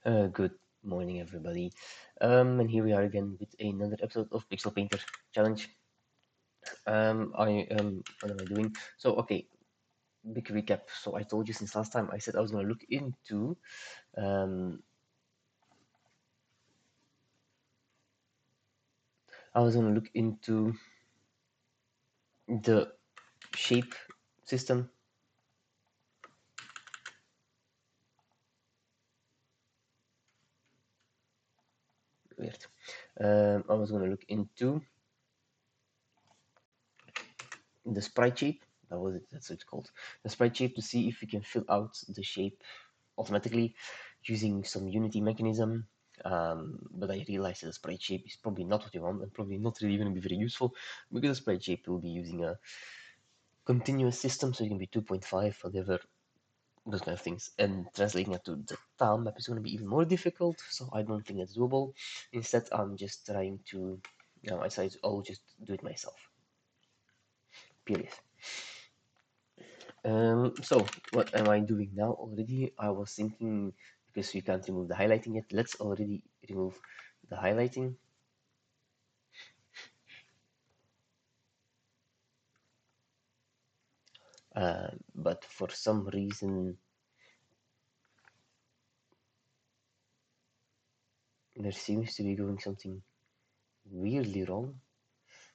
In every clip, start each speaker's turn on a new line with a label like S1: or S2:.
S1: Good morning, everybody. And here we are again with another episode of Pixel Painter Challenge. What am I doing? So, okay, big recap. So, I told you since last time I said I was going to look into um, the shape system. Weird. I was going to look into the sprite shape. That was it. That's what it's called. The sprite shape to see if we can fill out the shape automatically using some Unity mechanism. But I realized that the sprite shape is probably not what you want and probably not really going to be very useful because the sprite shape will be using a continuous system, so it can be 2.5, whatever, those kind of things. And translating that to the tile map is going to be even more difficult, so I don't think that's doable. Instead, I'm just trying to, I decided I'll just do it myself. Period. So what am I doing now already? I was thinking, because we can't remove the highlighting yet, let's already remove the highlighting. But for some reason, there seems to be going something weirdly wrong.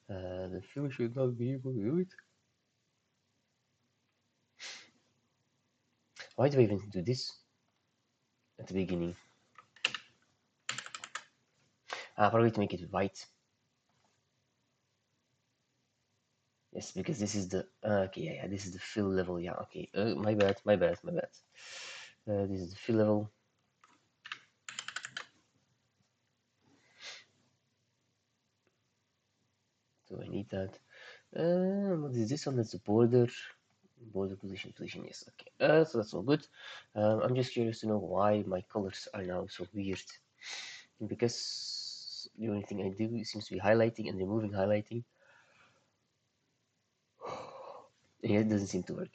S1: The film should not be able to do it. Why do I even do this at the beginning? Probably to make it white. Yes, because this is the okay, yeah, this is the fill level. Yeah, okay. My bad. This is the fill level. So I need that. What is this one? That's the border. Border position, yes. Okay. So that's all good. I'm just curious to know why my colors are now so weird. Because the only thing I do seems to be highlighting and removing highlighting. Yeah, it doesn't seem to work.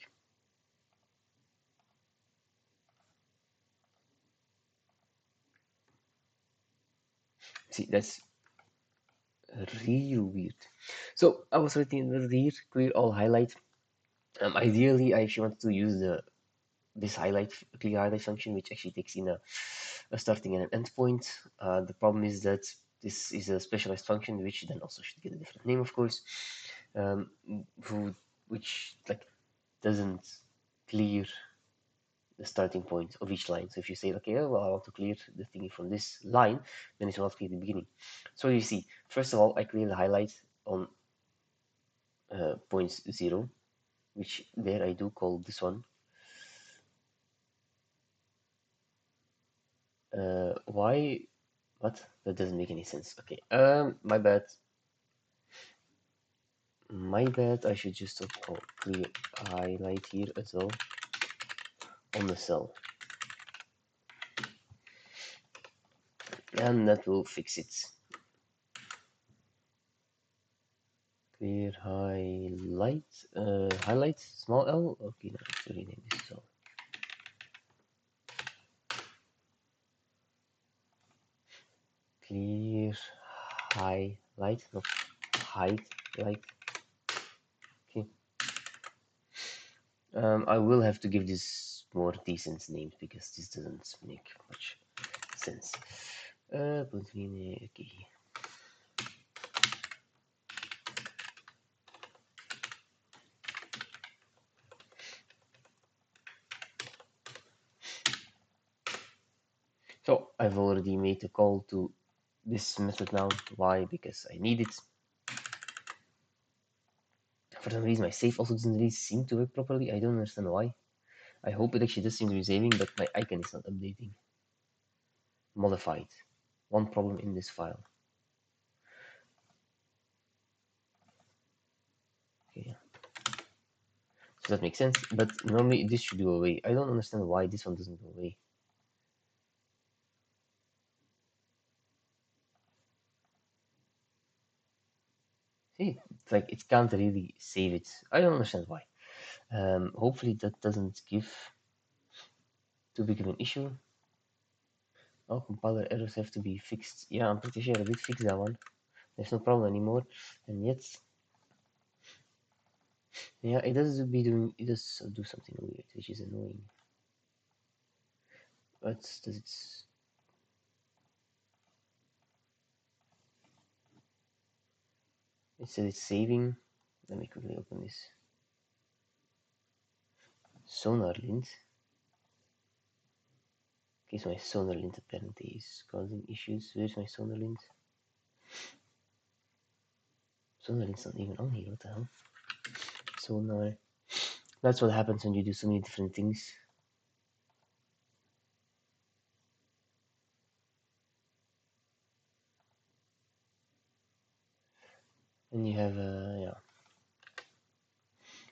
S1: See, that's real weird. So I was writing here, clear all highlight. Ideally, I actually wanted to use this clear highlight function, which actually takes in a starting and an end point. The problem is that this is a specialized function, which then also should get a different name, of course, um, which like doesn't clear the starting point of each line. So if you say, okay, well, I want to clear the thingy from this line, then it will not clear the beginning. So you see, first of all, I clear the highlight on point 0, which there I do call this one. Why? What? That doesn't make any sense. Okay. My bad. My bad. I should just clear highlight here as well on the cell, and that will fix it. Clear highlight. Highlight small l. Okay, now I have to rename this cell. Clear highlight, not highlight. Okay. I will have to give this more decent names because this doesn't make much sense. Okay. So I've already made a call to this method now. Why? Because I need it. For some reason, my save also doesn't really seem to work properly. I don't understand why. I hope it actually does seem to be saving, but my icon is not updating. Modified. One problem in this file. Okay. So that makes sense, but normally this should go away. I don't understand why this one doesn't go away. See, it's like it can't really save it. I don't understand why. Hopefully that doesn't give too big of an issue. All compiler errors have to be fixed. Yeah, I'm pretty sure I did fix that one. There's no problem anymore. And yet, yeah, it does do something weird, which is annoying. But does it? It says it's saving. Let me quickly open this. SonarLint. Okay, so my SonarLint apparently is causing issues. Where's my SonarLint? SonarLint's not even on here. What the hell? Sonar. That's what happens when you do so many different things. And you have yeah,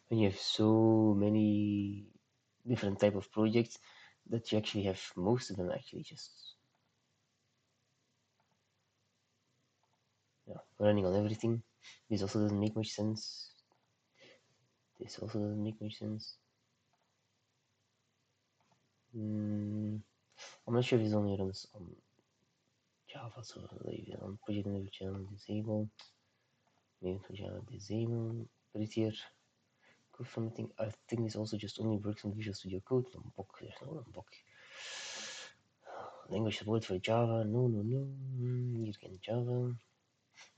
S1: when you have so many different type of projects that you actually have most of them actually just yeah, running on everything. This also doesn't make much sense. This also doesn't make much sense. I'm not sure if this only runs on Java, so leave it on project manager channel disable. Maybe for Java disable. Prettier. Code formatting. I think this also just only works on Visual Studio Code. Lombok, there's no Lombok. Language support for Java. No. Here again Java.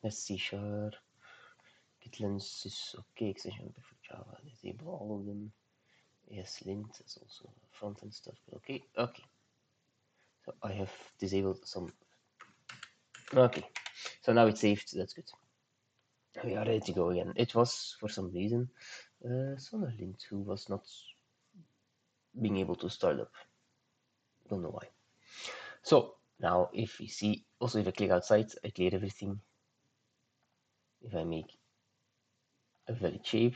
S1: Let's C sharp. Gitlens is okay. Extension for Java. Disable all of them. Yes, lint is also front end stuff. Okay. So I have disabled some. Okay. So now it's saved. That's good. We are ready to go again. It was, for some reason, SonarLint who was not being able to start up. Don't know why. So now if we see, also if I click outside, I clear everything. If I make a valid shape,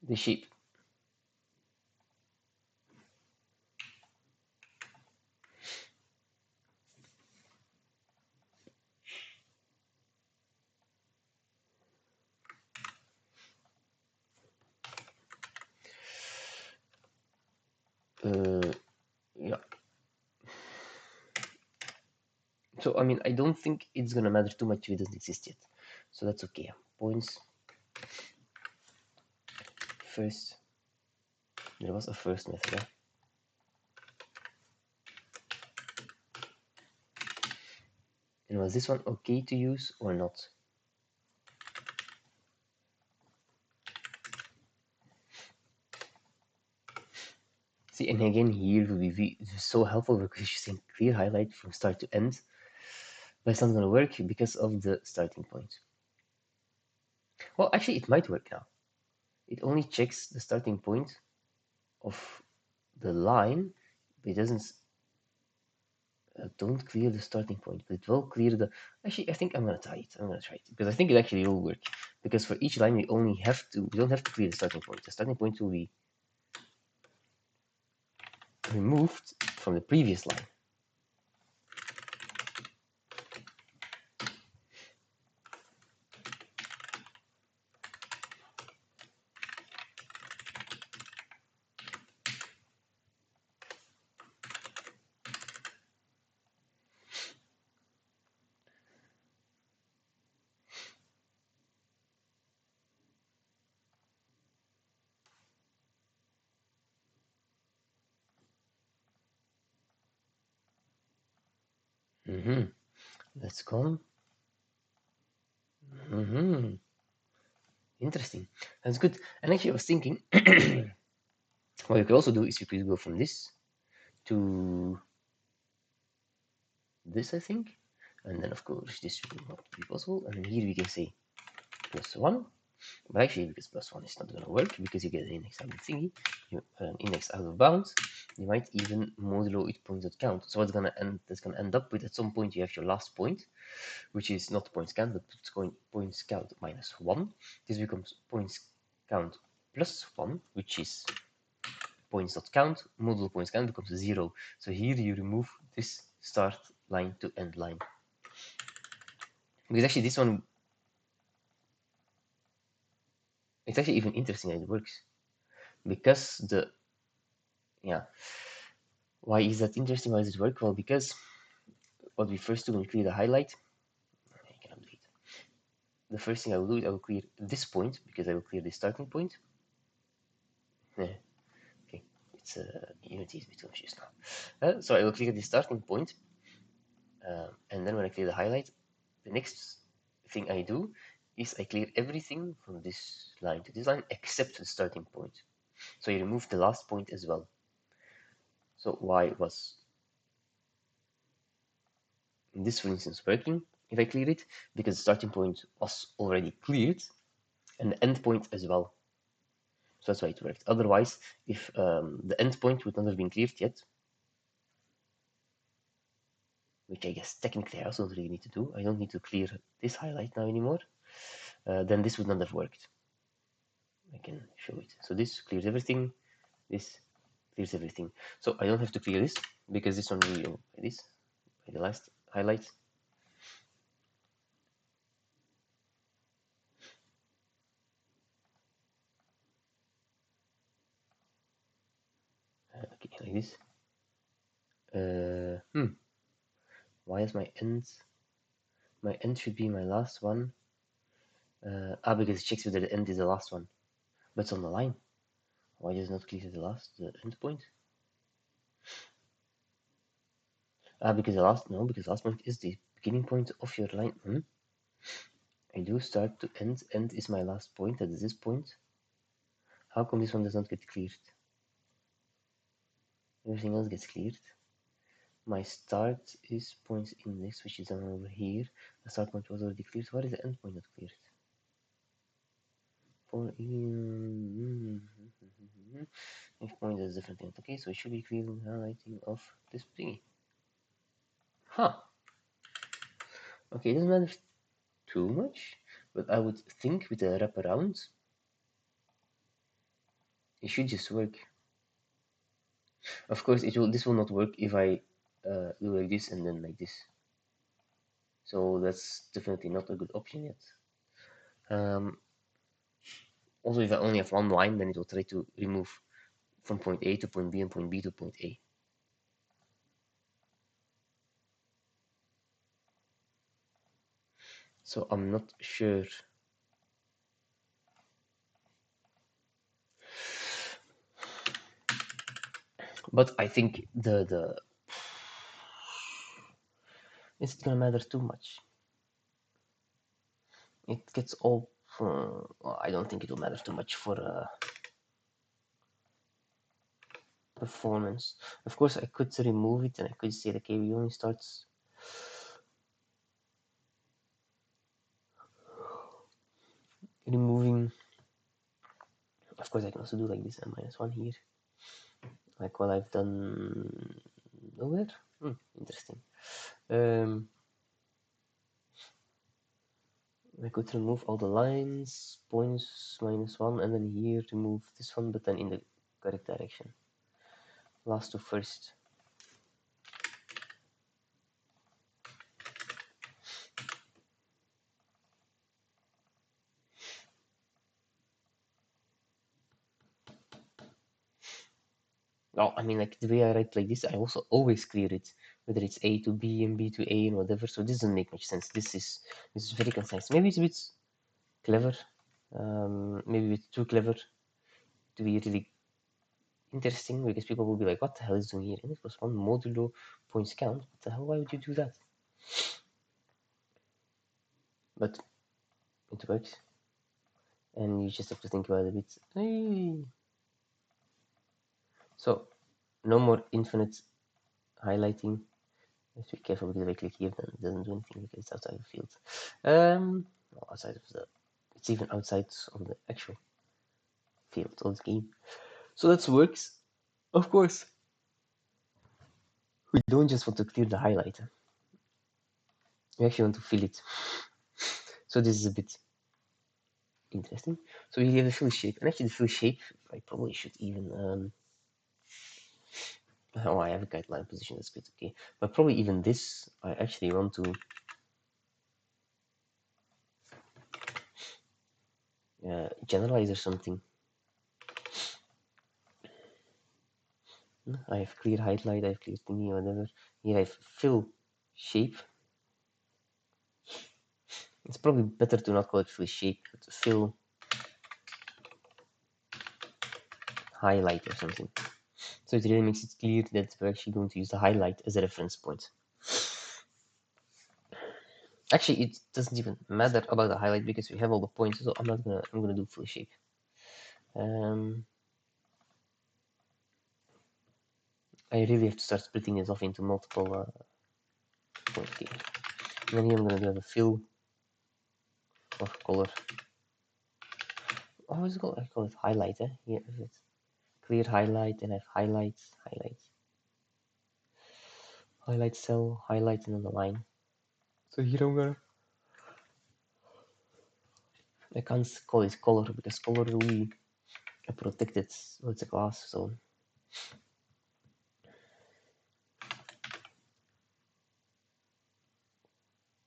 S1: the shape yeah. So I mean, I don't think it's gonna matter too much if it doesn't exist yet. So that's okay. Points first. There was a first method. And was this one okay to use or not? See, and again, here will be so helpful because you can clear highlight from start to end, but it's not going to work because of the starting point. Well, actually, it might work now. It only checks the starting point of the line, but it doesn't. Don't clear the starting point, but it will clear the. Actually, I think I'm gonna try it. I'm gonna try it because I think it actually will work. Because for each line, we only have to. We don't have to clear the starting point. The starting point will be removed from the previous line. That's gone. Interesting. That's good. And actually, I was thinking, what you could also do is you could go from this to this, I think. And then, of course, this will not be possible. And then here we can say +1. But actually, because +1 is not going to work because you get an index out of thingy, an index out of bounds, you might even modulo it points.count. So what's going to end? That's going to end up with at some point you have your last point, which is not points count, but it's going points count -1. This becomes points count +1, which is points.count. Modulo points count becomes 0. So here you remove this start line to end line. Because actually this one, it's actually even interesting how it works. Because the, yeah, Why is that interesting? Why does it work? Well, because what we first do when we clear the highlight, I cannot do it. The first thing I will do is I will clear this point because I will clear the starting point. Okay, it's Unity is a bit confused now. So I will clear the starting point, and then when I clear the highlight, the next thing I do is I clear everything from this line to this line except the starting point. So you remove the last point as well. So why was this, for instance, working if I clear it? Because the starting point was already cleared and the end point as well. So that's why it worked. Otherwise, if the end point would not have been cleared yet, which I guess technically I also don't really need to do, I don't need to clear this highlight now anymore, then this would not have worked. I can show it. So this clears everything, this clears everything. So I don't have to clear this because this one will be this, by the last highlight. Okay, like this. Why is my end? My end should be my last one. Because it checks whether the end is the last one. But it's on the line. Why does it not clear the end point? Because the last point is the beginning point of your line. I do start to end. End is my last point. That is this point. How come this one does not get cleared? Everything else gets cleared. My start is point index, which is over here. The start point was already cleared. What is the end point not cleared? For if point is different thing. Okay, so it should be clear highlighting of this thingy. Huh. Okay, it doesn't matter too much, but I would think with a wraparound, it should just work. Of course, this will not work if I do like this and then like this. So that's definitely not a good option yet. Also, if I only have one line, then it will try to remove from point A to point B and point B to point A. So I'm not sure. But I think it's gonna matter too much. It gets all. Well, I don't think it will matter too much for performance. Of course, I could remove it and I could say, okay, we only start removing. Of course, I can also do like this n-1 here, like what I've done nowhere. Interesting. I could remove all the lines, points -1, and then here remove this one, but then in the correct direction. Last to first. Well, I mean, like the way I write like this, I also always clear it, whether it's A to B and B to A and whatever. So this doesn't make much sense. This is very concise. Maybe it's a bit clever, maybe a bit too clever to be really interesting, because people will be like, "What the hell is doing here?" And it was one modulo points count. What the hell? Why would you do that? But it works, and you just have to think about it a bit. Hey. So no more infinite highlighting. Let's be careful because if I click here, then it doesn't do anything because it's outside the field. Well, outside of it's even outside of the actual field of the game. So that works, of course. We don't just want to clear the highlighter. We actually want to fill it. So this is a bit interesting. So we have the fill shape, and actually the fill shape, I probably should even oh, I have a guideline position, that's good, okay. But probably even this, I actually want to generalize or something. I have clear highlight, I have clear thingy, whatever. Here I have fill shape. It's probably better to not call it fill shape, but fill highlight or something. So it really makes it clear that we're actually going to use the highlight as a reference point. Actually, it doesn't even matter about the highlight because we have all the points, so I'm gonna do fill shape. I really have to start splitting this off into multiple points here. And then here I'm gonna do a fill of color. How is it called? I call it highlight, eh? Here is it. Clear highlight, and I have highlights, highlight cell, highlight, and then the line. So here I can't call it color because color will be a protected, well, it's a class, so.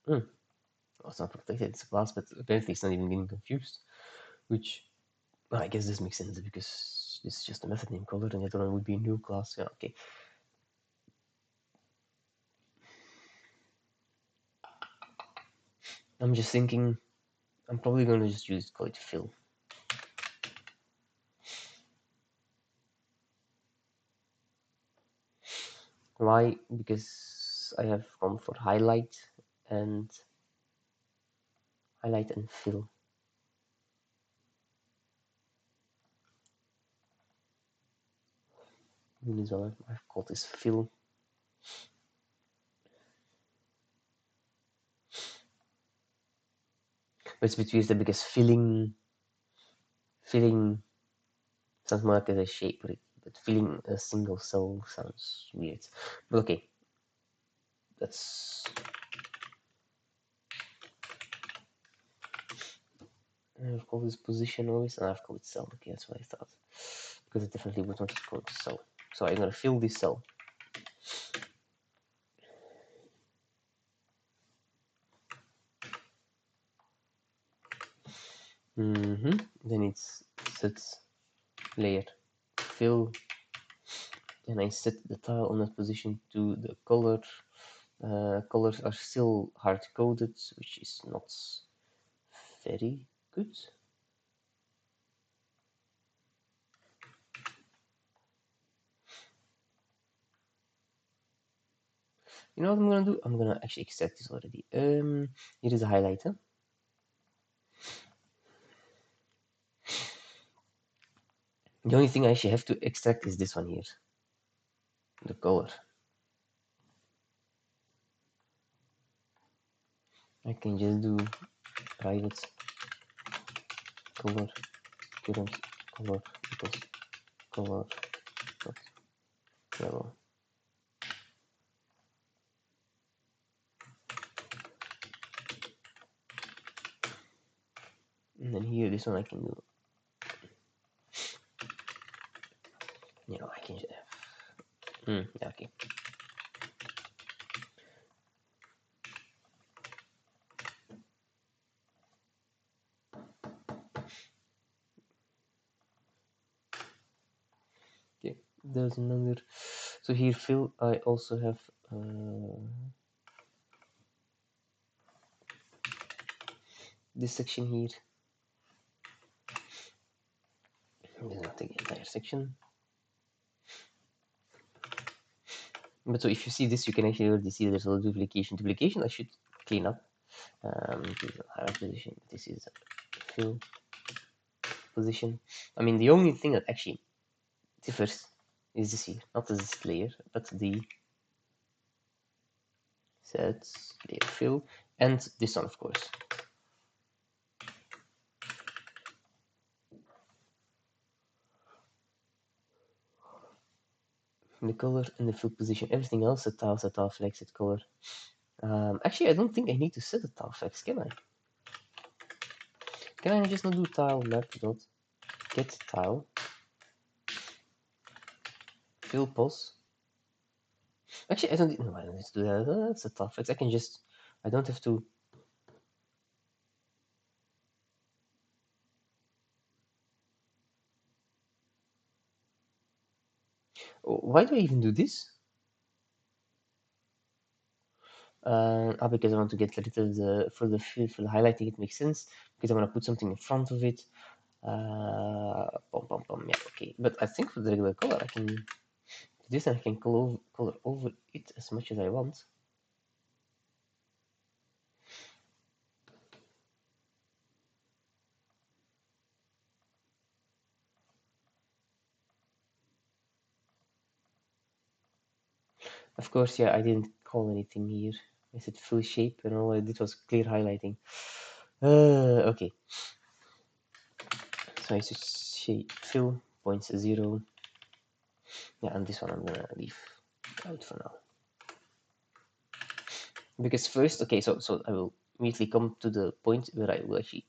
S1: Well, it's not protected, it's a class, but apparently it's not even getting confused, which, well, I guess this makes sense because this is just a method name color, and the other one would be a new class. Yeah, okay. I'm just thinking, I'm probably going to just call it fill. Why? Because I have gone for highlight and fill. I've called this fill. But it's between the because filling sounds more like a shape, but filling a single cell sounds weird. But okay, that's. I've called this position always, and I've called it cell. Okay, that's what I thought. Because it definitely would want to call it cell. So I'm gonna fill this cell. Then it's set layer fill, and I set the tile on that position to the color. Colors are still hard coded, which is not very good. You know what I'm gonna do? I'm gonna actually extract this already. Here is a highlighter. The only thing I actually have to extract is this one here, the color. I can just do private color current color equals color dot yellow. And then here, this one I can do. You know, I can just. Yeah, okay. Okay, there's another. So here, fill. I also have. This section here. This is not the entire section. But so if you see this, you can actually already see there's a lot of duplication. Duplication I should clean up. This is a higher position. This is a fill position. I mean, the only thing that actually differs is this here, not this layer, but the set layer fill, and this one, of course. The color and the fill position, everything else, the tile flex, set color. Actually, I don't think I need to set a tile flex, can I? Can I just not do tile map dot get tile fill pos? Actually, I don't need to do that. That's a tile flex. I can just, I don't have to. Why do I even do this? Because I want to get rid of for the highlighting, it makes sense because I want to put something in front of it. Yeah, okay. But I think for the regular color, I can do this and I can color over it as much as I want. Of course, yeah, I didn't call anything here. I said full shape, and all I did was clear highlighting. Okay. So I said shape fill 0.0. Yeah, and this one I'm gonna leave out for now. Because first, okay, so I will immediately come to the point where I will actually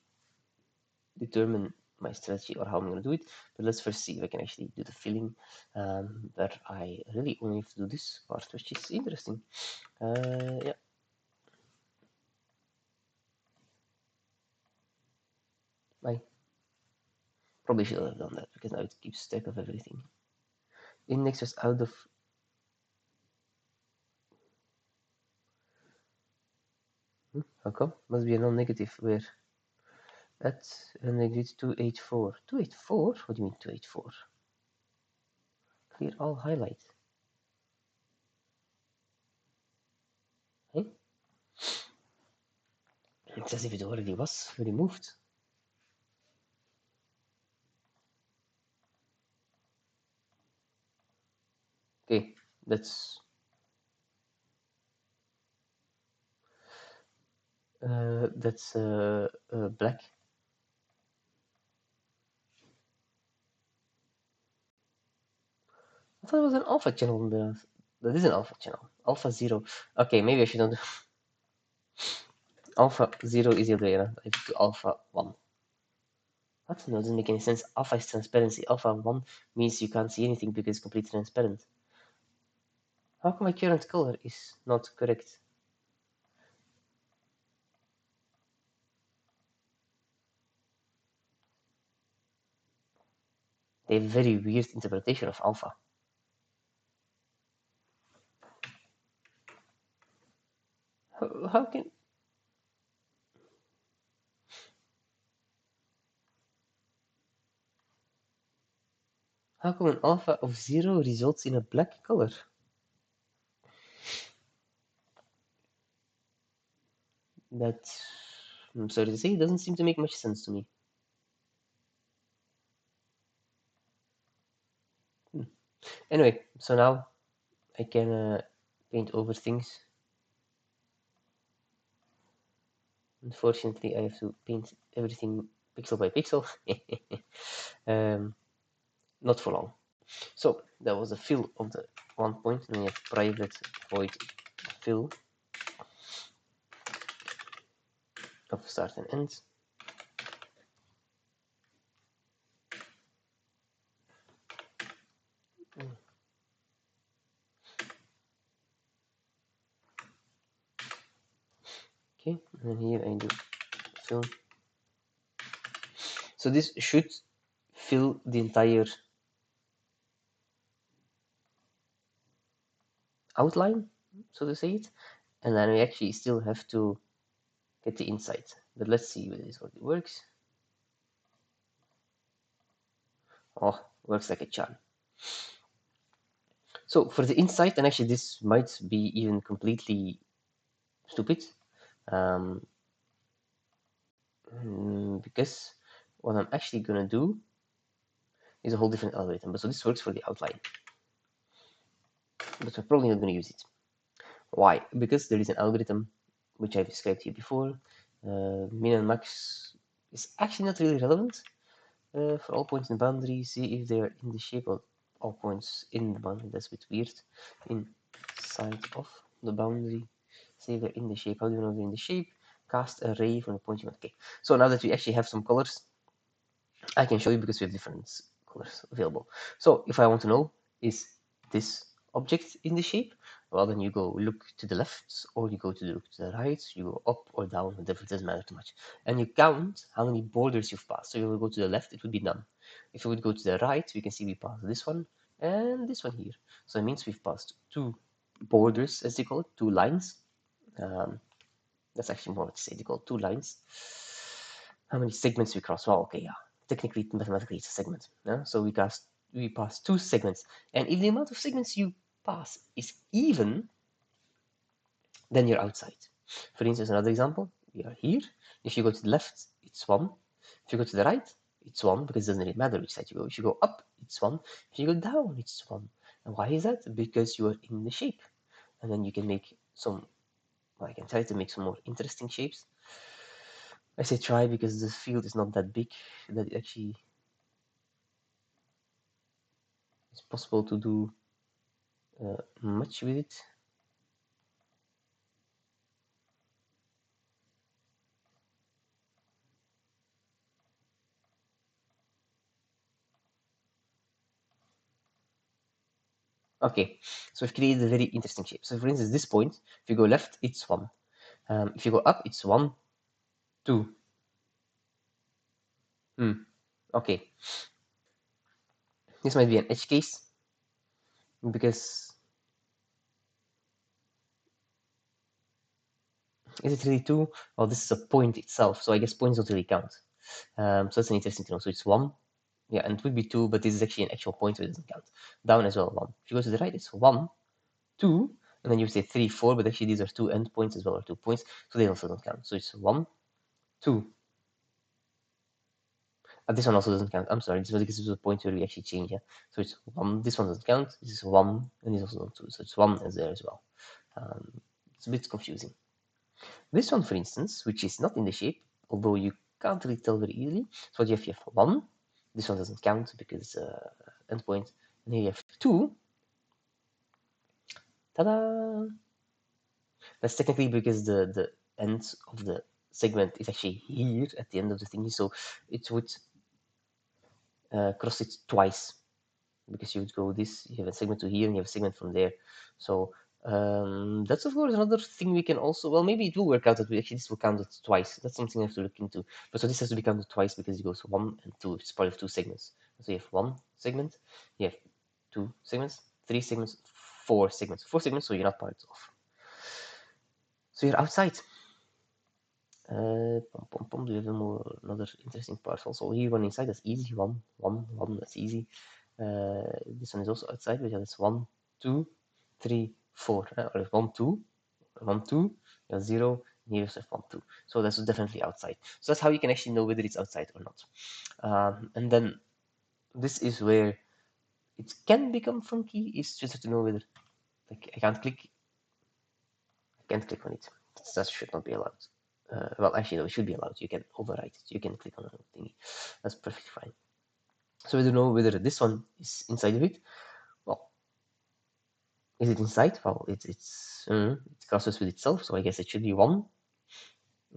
S1: determine my strategy or how I'm gonna do it. But let's first see if I can actually do the filling. Where I really only have to do this part, which is interesting. Yeah. I probably should have done that because now it keeps track of everything. Index was out of. How come? Must be a non-negative where at negative 284. 284? What do you mean 284? Clear all highlight. Hey? It's as if it already was removed. Okay, that's black. I thought it was an alpha channel. That is an alpha channel. Alpha 0. Okay, maybe I should not do. Alpha 0 is the other way around. I have to alpha 1. What? No, it doesn't make any sense. Alpha is transparency. Alpha 1 means you can't see anything because it's completely transparent. How come my current color is not correct? They have a very weird interpretation of alpha. How can how come an alpha of 0 results in a black color? That, I'm sorry to say, doesn't seem to make much sense to me. Anyway, so now I can paint over things. Unfortunately, I have to paint everything pixel by pixel. Not for long. So that was the fill of the one point, and we have private void fill of start and end. Okay, and here I do fill. So this should fill the entire outline, so to say it, and then we actually still have to get the inside. But let's see whether this works. Oh, works like a charm. So for the inside, and actually this might be even completely stupid, because what I'm actually gonna do is a whole different algorithm. But so this works for the outline, but we're probably not gonna use it. Why? Because there is an algorithm which I've described here before. Min and max is actually not really relevant for all points in the boundary. See if they are in the shape of all points in the boundary. That's a bit weird. Inside of the boundary. See if they're in the shape. How do you know they're in the shape? Cast a ray from the point you want. Okay. So now that we actually have some colors, I can show you because we have different colors available. So if I want to know, is this object in the shape? Well, then you go look to the left, or you go to look to the right, you go up or down, it doesn't matter too much. And you count how many borders you've passed. So if you go to the left, it would be none. If you would go to the right, we can see we passed this one, and this one here. So it means we've passed two borders, as they call it, two lines. Um, that's actually more what to say. They call it two lines. How many segments we cross? Well, okay, yeah. Technically, mathematically, it's a segment. Yeah? So we pass two segments, and if the amount of segments you pass is even, then you're outside. For instance, another example: we are here. If you go to the left, it's 1. If you go to the right, it's 1, because it doesn't really matter which side you go. If you go up, it's 1. If you go down, it's 1. And why is that? Because you are in the shape. And then you can make some, well, I can try to make some more interesting shapes. I say try because the field is not that big that it actually is possible to do much with it. Okay, so I've created a very interesting shape. So for instance, this point, if you go left, it's 1. If you go up, it's 1, 2. Okay. This might be an edge case because is it really 2? Oh, this is a point itself, so I guess points don't really count. So that's an interesting to know. So it's 1, yeah, and it would be 2, but this is actually an actual point, so it doesn't count. Down as well, 1. If you go to the right, it's 1, 2, and then you say 3, 4, but actually these are 2 endpoints as well, or 2 points, so they also don't count. So it's 1, 2. This one also doesn't count. I'm sorry, this is a point where we actually change, yeah. So it's 1, this one doesn't count, this is 1, and this also doesn't 2, so it's 1 as there as well. It's a bit confusing. This one, for instance, which is not in the shape, although you can't really tell very easily. So you have 1, this one doesn't count because endpoint, and here you have 2. Ta-da! That's technically because the end of the segment is actually here at the end of the thingy, so it would cross it twice, because you would go this, you have a segment to here, and you have a segment from there. So that's of course another thing we can also, well, maybe it will work out that we actually this will count it twice. That's something I have to look into. But so this has to be counted twice because it goes 1 and 2. It's part of 2 segments. So you have 1 segment, you have 2 segments, 3 segments, 4 segments. 4 segments, so you're not part of. So you're outside. Do we have another interesting part also? Here, one inside, that's easy. 1, 1, 1, that's easy. This one is also outside, but yeah, that's 1, 2, 3, 4. Or 1, 2, 1, 2, 0, and here's 1, 2. So that's definitely outside. So that's how you can actually know whether it's outside or not. And then this is where it can become funky. It's just to know whether, like, I can't click on it. That should not be allowed. Well, actually, no, it should be allowed. You can override it. You can click on a thingy. That's perfectly fine. So we don't know whether this one is inside of it. Well, is it inside? Well, it crosses with itself, so I guess it should be 1.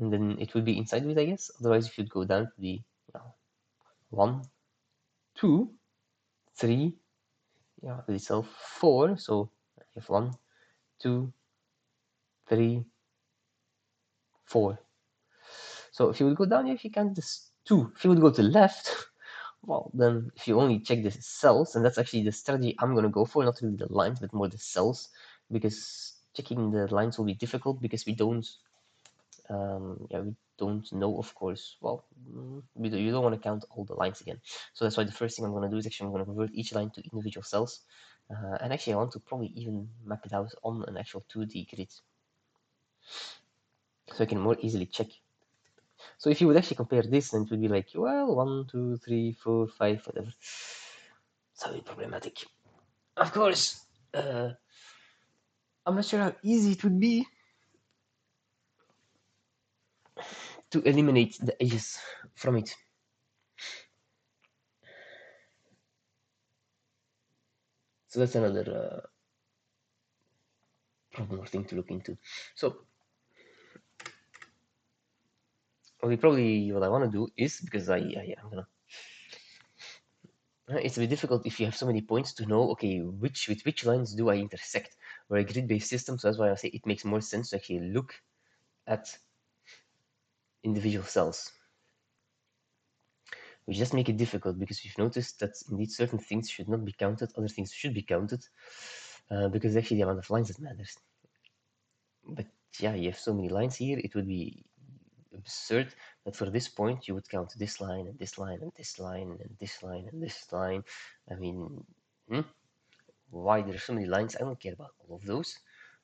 S1: And then it would be inside of it, I guess. Otherwise, if you'd go down to the 1, 2, 3, yeah, with itself 4. So you have 1, 2, 3, 4. So if you would go down here, if you count this 2, if you would go to the left, well, then if you only check the cells, and that's actually the strategy I'm going to go for, not really the lines, but more the cells, because checking the lines will be difficult because we don't know, of course. Well, you don't want to count all the lines again. So that's why the first thing I'm going to do is actually I'm going to convert each line to individual cells. And actually, I want to probably even map it out on an actual 2D grid, so I can more easily check. So if you would actually compare this, then it would be like, well, 1, 2, 3, 4, 5, whatever. So it's problematic. Of course, I'm not sure how easy it would be to eliminate the edges from it. So that's another problem or thing to look into. So what I want to do is, because I'm gonna, it's a bit difficult if you have so many points to know, okay, with which lines do I intersect? We're a grid-based system, so that's why I say it makes more sense to actually look at individual cells. which just make it difficult because we've noticed that indeed certain things should not be counted, other things should be counted, because actually the amount of lines that matters. But yeah, you have so many lines here, it would be absurd that for this point you would count this line and this line and this line and this line and this line. I mean, why there are so many lines? I don't care about all of those.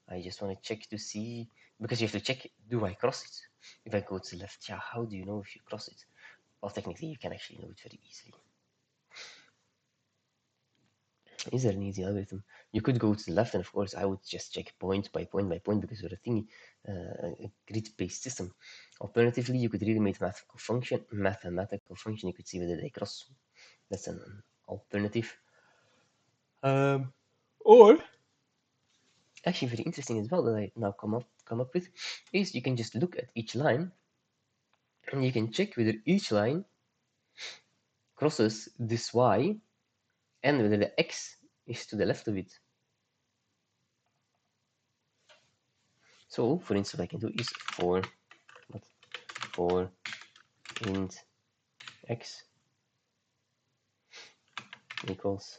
S1: I just want to check to see, because you have to check, do I cross it? If I go to the left, yeah, how do you know if you cross it? Well, technically, you can actually know it very easily. Is there an easy algorithm? You could go to the left, and of course, I would just check point by point by point because we're a thingy, a grid-based system. Alternatively, you could really make mathematical function. You could see whether they cross. That's an alternative. Or actually, very interesting as well that I now come up with is you can just look at each line, and you can check whether each line crosses this y, and whether the x is to the left of it. So, for instance, what I can do is for int x equals,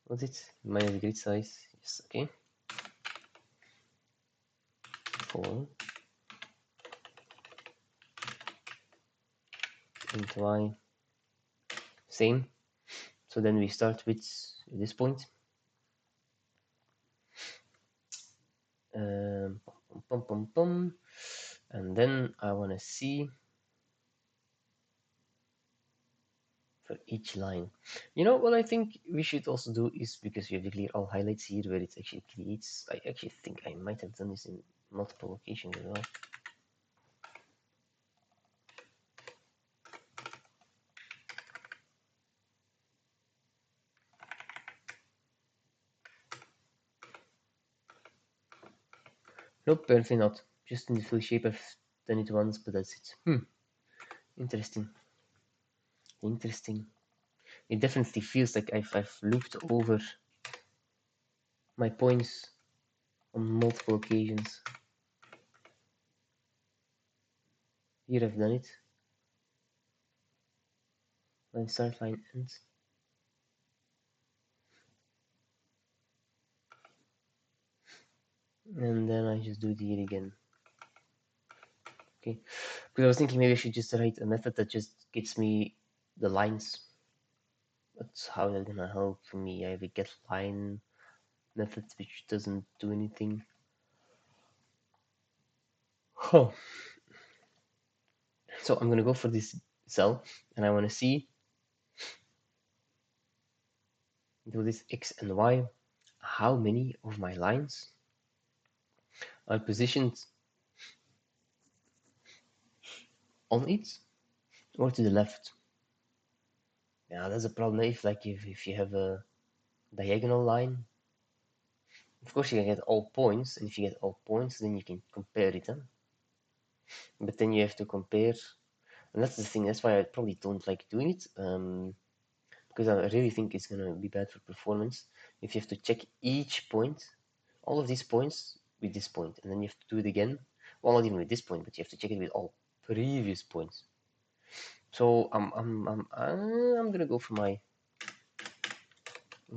S1: what's it? Minus the grid size. Yes, okay. For int y, same. So then we start with this point. And then I want to see for each line. You know what I think we should also do is, because we have to clear all highlights here where it actually creates, I actually think I might have done this in multiple locations as well. Nope, apparently not. Just in the full shape I've done it once, but that's it. Interesting. Interesting. It definitely feels like I've looped over my points on multiple occasions. Here I've done it. Line start, line ends. And then I just do it here again. Okay, because I was thinking maybe I should just write a method that just gets me the lines. That's how that's gonna help me. I have a get line method which doesn't do anything. Oh. So I'm gonna go for this cell and I wanna see, do this x and y, how many of my lines are positioned on it or to the left. Yeah, that's a problem if you have a diagonal line. Of course, you can get all points, and if you get all points, then you can compare it. Huh? But then you have to compare, and that's the thing. That's why I probably don't like doing it, because I really think it's gonna be bad for performance. If you have to check each point, all of these points with this point, and then you have to do it again. Well, not even with this point, but you have to check it with all previous points. So I'm gonna go for my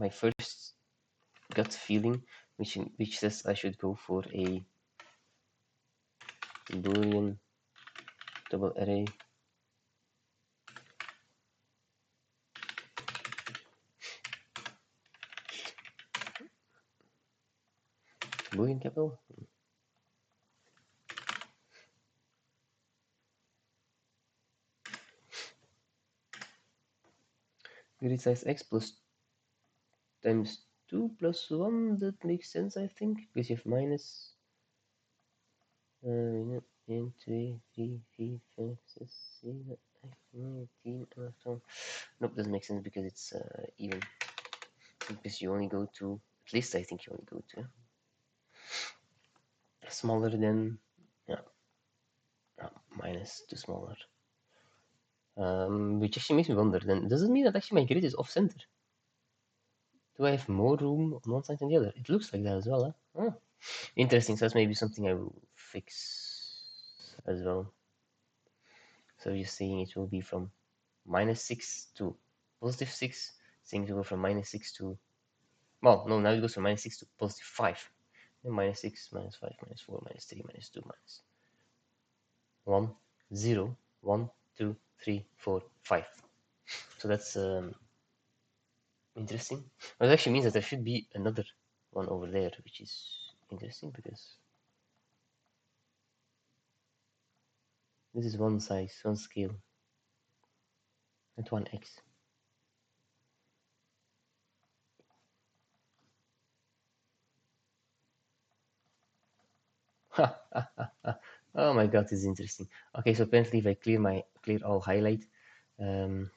S1: first gut feeling, which says I should go for a Boolean double array Boolean capital. Grid size x plus times 2 plus 1, that makes sense, I think, because you have minus 1, 2, 3, 4, 5, 6, 7, 8, 9, 10, 11. Nope, doesn't make sense because it's even. Because you only go to, at least I think you only go to smaller than, yeah, minus to smaller. Which actually makes me wonder, then does it mean that actually my grid is off center? Do I have more room on one side than the other? It looks like that as well, huh? Oh, interesting, so that's maybe something I will fix as well. So you're saying it will be from -6 to +6, saying it will go from -6 to, well, no, now it goes from -6 to +5. And -6, -5, -4, -3, -2, -1, 0, 1, 2, 3, 4, 5. So that's interesting. But it actually means that there should be another one over there, which is interesting because this is one size, one scale, and one X. Oh my god, this is interesting. Okay, so apparently if I clear all highlight, clear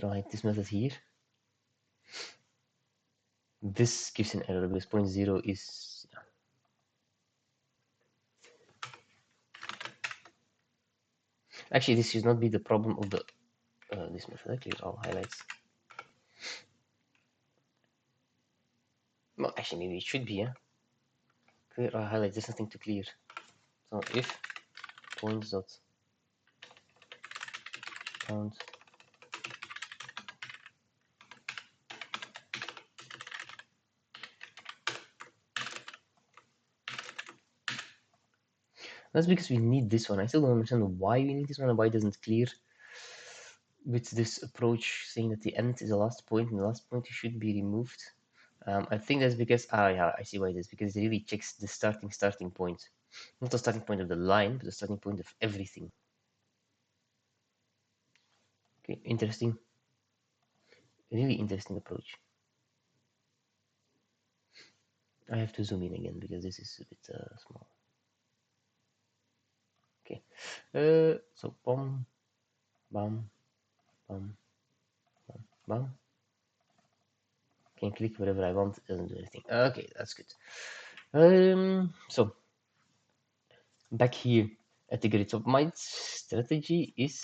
S1: all this method here, this gives an error because 0.0 is, yeah. Actually, this should not be the problem of the this method. I clear all highlights. Well, actually, maybe it should be, yeah. Clear all highlights. There's nothing to clear. So if points dot count that's because we need this one. I still don't understand why we need this one and why it doesn't clear with this approach saying that the end is the last point and the last point should be removed. I think that's because, yeah, I see why it is, because it really checks the starting point. Not the starting point of the line, but the starting point of everything. Okay, interesting. Really interesting approach. I have to zoom in again because this is a bit small. Okay, so bam, bam, bam, bam, bam. Can click wherever I want, it doesn't do anything. Okay, that's good. So back here at the grid. So my strategy is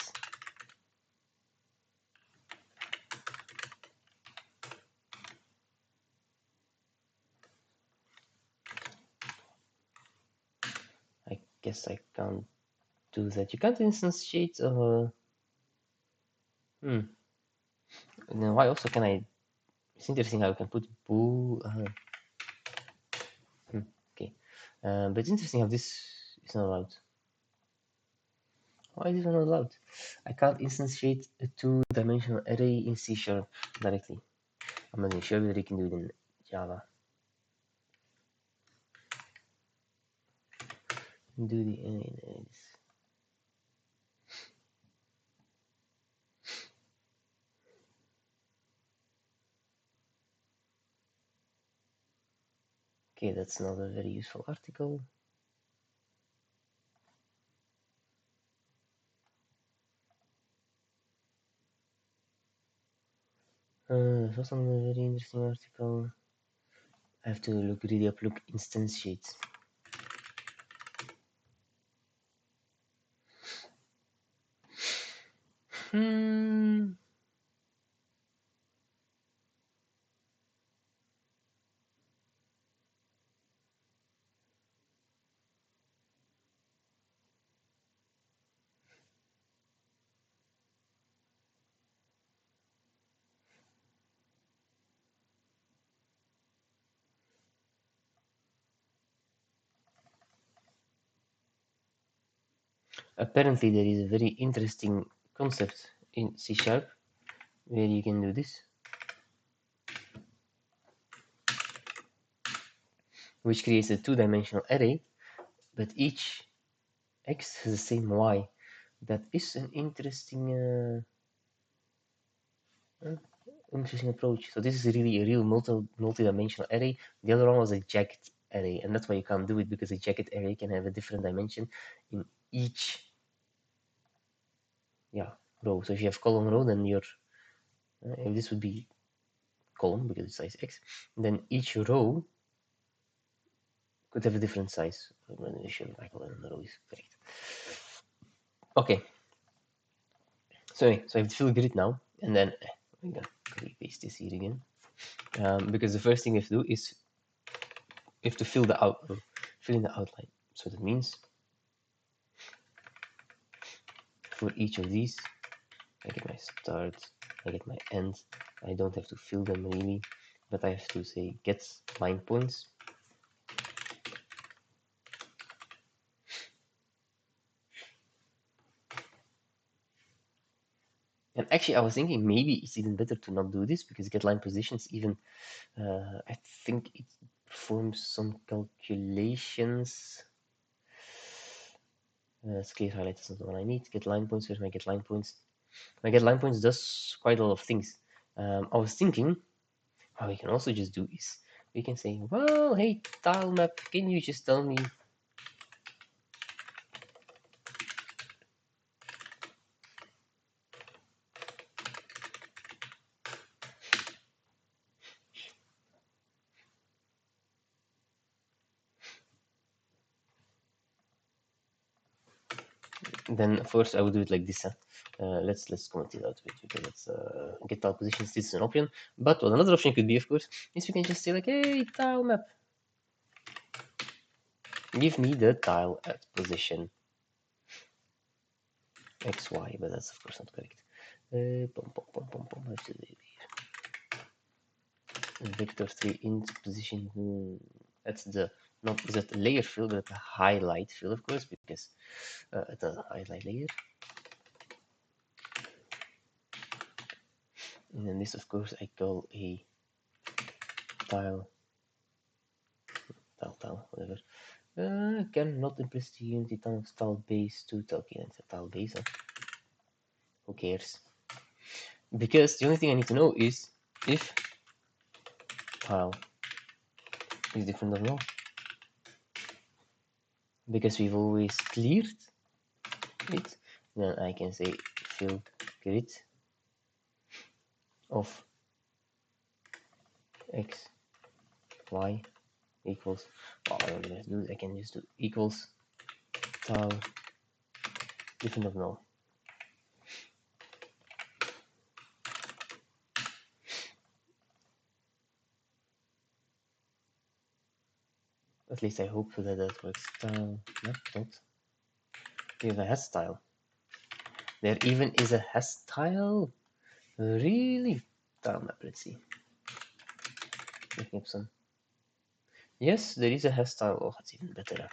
S1: I guess I can't do that. You can't instantiate and then why also can I, it's interesting how you can put boo okay. But it's interesting how this is not allowed. Why is this one not allowed? I can't instantiate a two-dimensional array in C# directly. I'm not even sure whether you can do it in Java. Do the arrays. Okay, that's not a very useful article. This was a very interesting article. I have to look instantiate. Apparently, there is a very interesting concept in C# where you can do this, which creates a two-dimensional array, but each x has the same y. That is an interesting interesting approach. So this is really a real multi-dimensional array. The other one was a jagged array, and that's why you can't do it, because a jagged array can have a different dimension in each row. So if you have column row, then your if this would be column because it's size x, then each row could have a different size. I'm not really sure if my column row is correct. Okay. So anyway, so I have to fill a grid now, and then I'm gonna copy paste this here again, because the first thing you have to do is you have to fill in the outline. So that means for each of these. I get my start, I get my end. I don't have to fill them really, but I have to say get line points. And actually, I was thinking maybe it's even better to not do this because get line positions even, I think it performs some calculations. Clear highlight is not the one I need. Get line points, where's my get line points? My get line points does quite a lot of things. I was thinking, what we can also just do is, we can say, well, hey, tile map, can you just tell me then first I would do it like this. Let's comment it out. Wait, let's get tile positions. This is an option. But what another option could be, of course, is we can just say like, hey, tile map, give me the tile at position XY, but that's of course not correct. Vector 3 int position. That's the not is that layer fill, but a highlight fill, of course, because it's a highlight layer. And then this, of course, I call a tile, whatever. Cannot impress the unity tile base to tile. Okay, that's a tile base. Huh? Who cares? Because the only thing I need to know is if tile is different or not. Because we've always cleared it, then I can say fill grid of x, y equals, well, I don't have to do it, I can just do equals tile different of null. At least I hope that that works. Tile, no, not. We have a has style. There even is a has style. Really? Tile map, let's see. Looking up some. Yes, there is a has style. Oh, that's even better.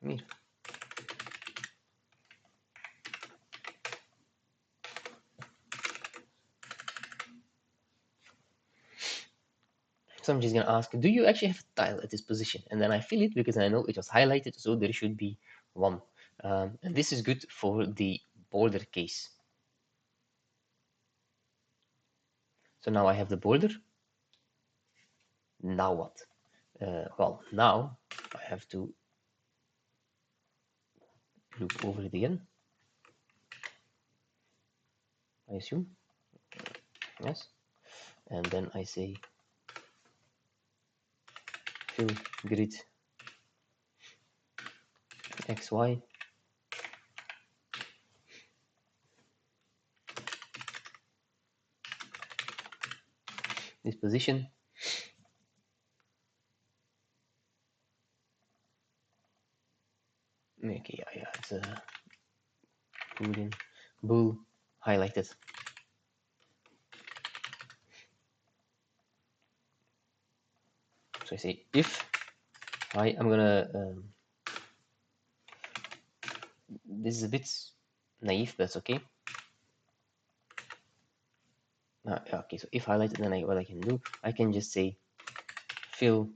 S1: Here. So I'm just gonna ask, do you actually have a tile at this position? And then I fill it because I know it was highlighted, so there should be one. And this is good for the border case. So now I have the border. Now what? Well, now I have to look over it again. I assume. Yes. And then I say fill grid XY. This position. Okay, yeah, it's a boolean bool highlighted. So I say if I'm gonna this is a bit naive, but that's okay. Okay, so if highlighted, then what I can do, I can just say fill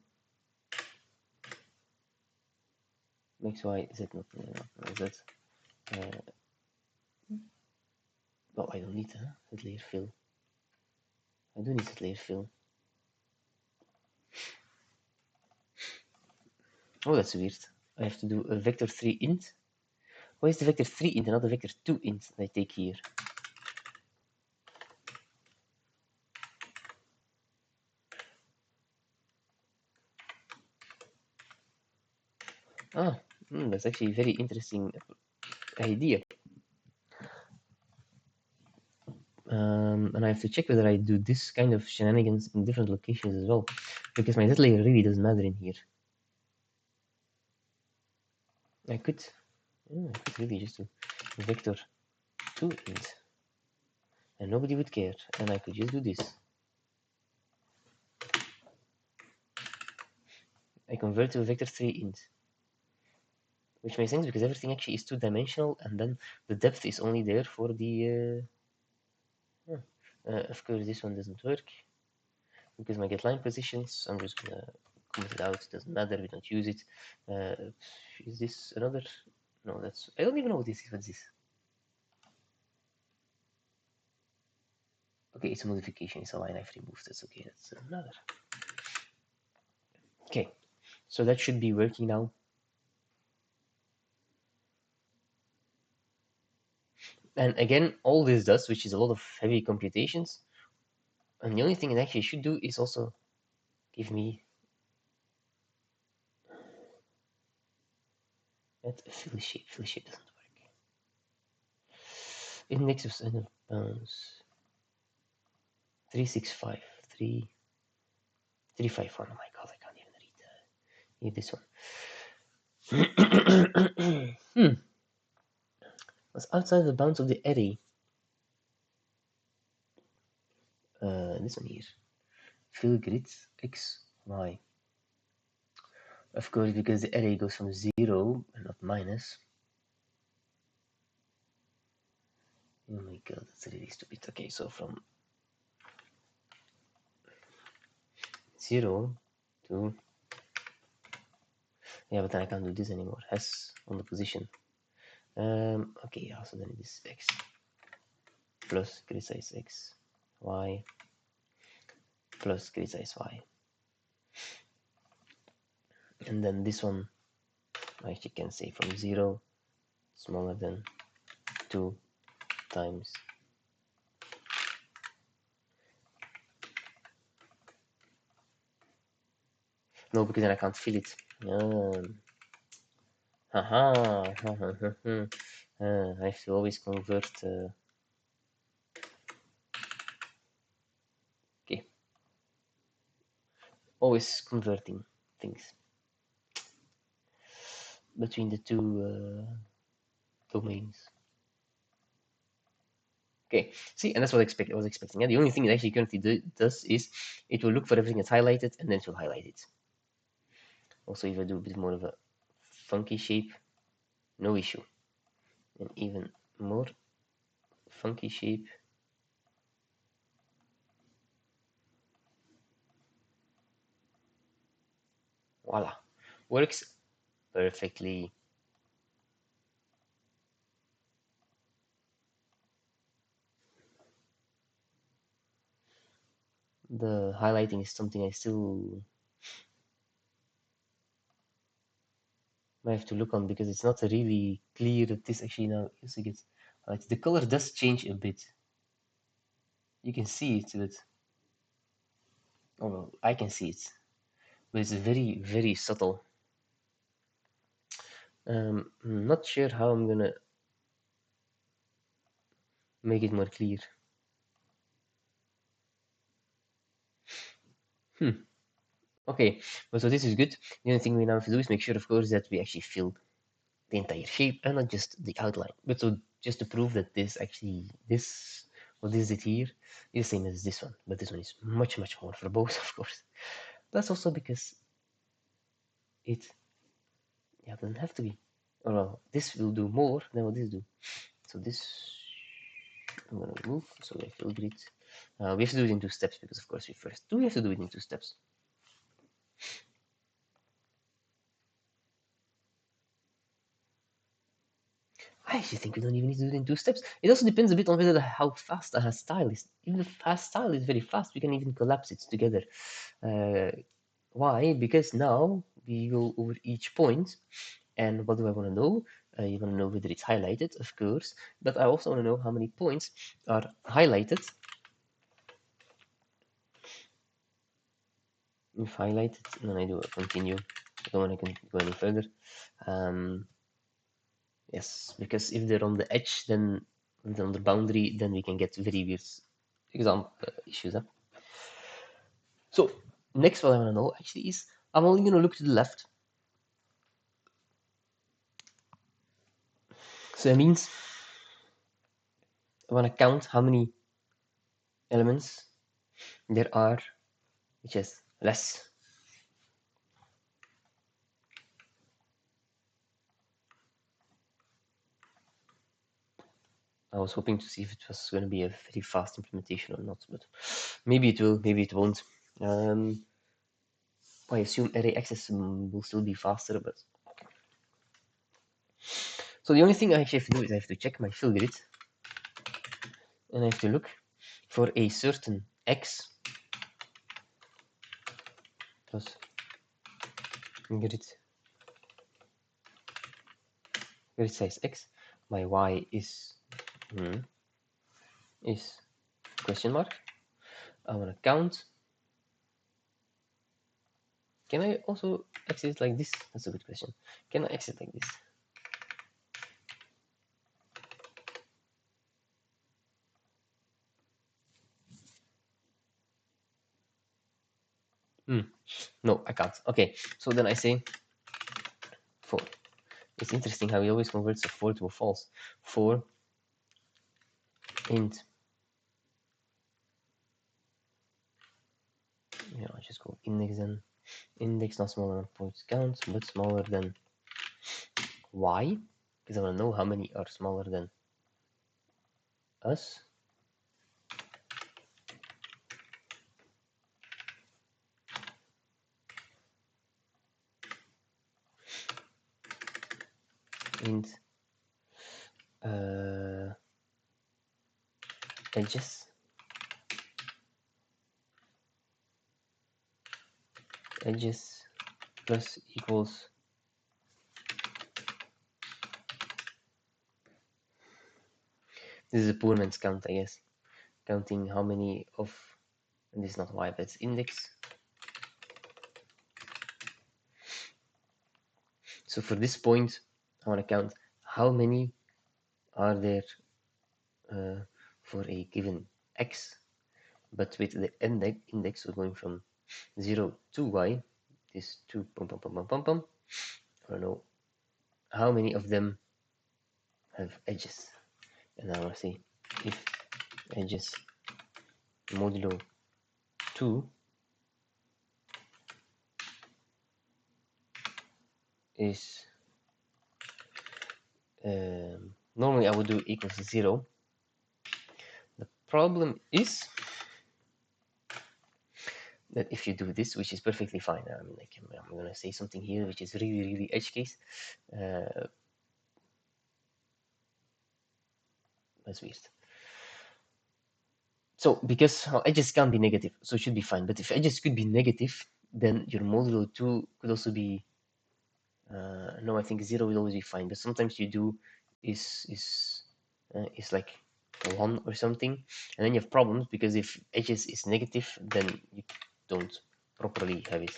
S1: x, y, z, not z. Well, I don't need set layer fill. I do need set layer fill. Oh, that's weird. I have to do a vector 3 int. Why is the vector 3 int and not the vector 2 int that I take here? That's actually a very interesting idea. And I have to check whether I do this kind of shenanigans in different locations as well, because my Z layer really doesn't matter in here. I could I could really just do vector 2 int, and nobody would care, and I could just do this. I convert to a vector 3 int, which makes sense because everything actually is two-dimensional, and then the depth is only there for the of course this one doesn't work because my get line positions. I'm just gonna comment it out, doesn't matter, we don't use it. Is this another? No, that's, I don't even know what this is. What's this? Okay, it's a modification, it's a line I've removed, that's okay, that's another. Okay, so that should be working now. And again, all this does, which is a lot of heavy computations, and the only thing it actually should do is also give me that fill shape. Fill shape doesn't work. Index of center bounds 365 351. Oh my god, I can't even read this one. Was outside the bounds of the array. This one here. Fill grid x, y. Of course, because the array goes from 0 and not minus. Oh my god, that's really stupid. Okay, so from 0 to... Yeah, but then I can't do this anymore. S on the position. Okay, yeah, so then it is x plus grid size x, y plus grid size y. And then this one, I actually can say from 0 smaller than 2 times no, because then I can't fill it. Haha. I have to always convert. Okay. Always converting things between the two domains. Okay, see, and that's what I was expecting. The only thing it actually currently does is it will look for everything that's highlighted and then it will highlight it. Also, if I do a bit more of a funky shape, no issue. And even more funky shape. Voila, works perfectly. The highlighting is something I still might have to look on because it's not really clear that this actually now also gets highlighted. The color does change a bit. You can see it, but oh well, I can see it, but it's very, very subtle. I'm not sure how I'm gonna make it more clear. Okay, but so this is good. The only thing we now have to do is make sure, of course, that we actually fill the entire shape and not just the outline. But so just to prove that this actually, what is it here, is the same as this one, but this one is much, much more verbose, of course. That's also because it, yeah, doesn't have to be. Or well, this will do more than what this do. So this, I'm gonna remove, so I fill grid. We have to do it in 2 steps because, of course, we first do have to do it in 2 steps. I actually think we don't even need to do it in 2 steps. It also depends a bit on whether how fast a style is. Even if fast style is very fast, we can even collapse it together. Why? Because now we go over each point, and what do I want to know? You want to know whether it's highlighted, of course, but I also want to know how many points are highlighted. If highlighted, then I do a continue. I don't want to go any further. Yes, because if they're on the edge, then on the boundary, then we can get very weird example issues. Huh? So next, what I want to know actually is I'm only going to look to the left. So that means I want to count how many elements there are, which is less. I was hoping to see if it was going to be a very fast implementation or not, but maybe it will, maybe it won't. I assume array access will still be faster, but so the only thing I actually have to do is I have to check my fill grid, and I have to look for a certain x plus grid size x. My y is question mark. I want to count. Can I also exit like this? That's a good question. Can I exit like this? No, I can't. Okay, so then I say 4. It's interesting how he always converts a 4 to a false. 4 int. Yeah, I just go index then. Index not smaller than points count, but smaller than y, because I want to know how many are smaller than us. Int edges plus equals this is a poor man's count, I guess. Counting how many of, and this is not y, but it's index. So for this point, I want to count how many are there for a given x, but with the index, we're going from 0 to y, this 2, I don't know how many of them have edges. And I want to say if edges modulo 2 is normally I would do equals 0. The problem is that if you do this, which is perfectly fine, I mean, like, I'm going to say something here which is really edge case. That's weird. So because edges can't be negative, so it should be fine. But if edges could be negative, then your modulo 2 could also be no, I think 0 will always be fine. But sometimes you do is like 1 or something, and then you have problems because if edges is negative, then you don't properly have it.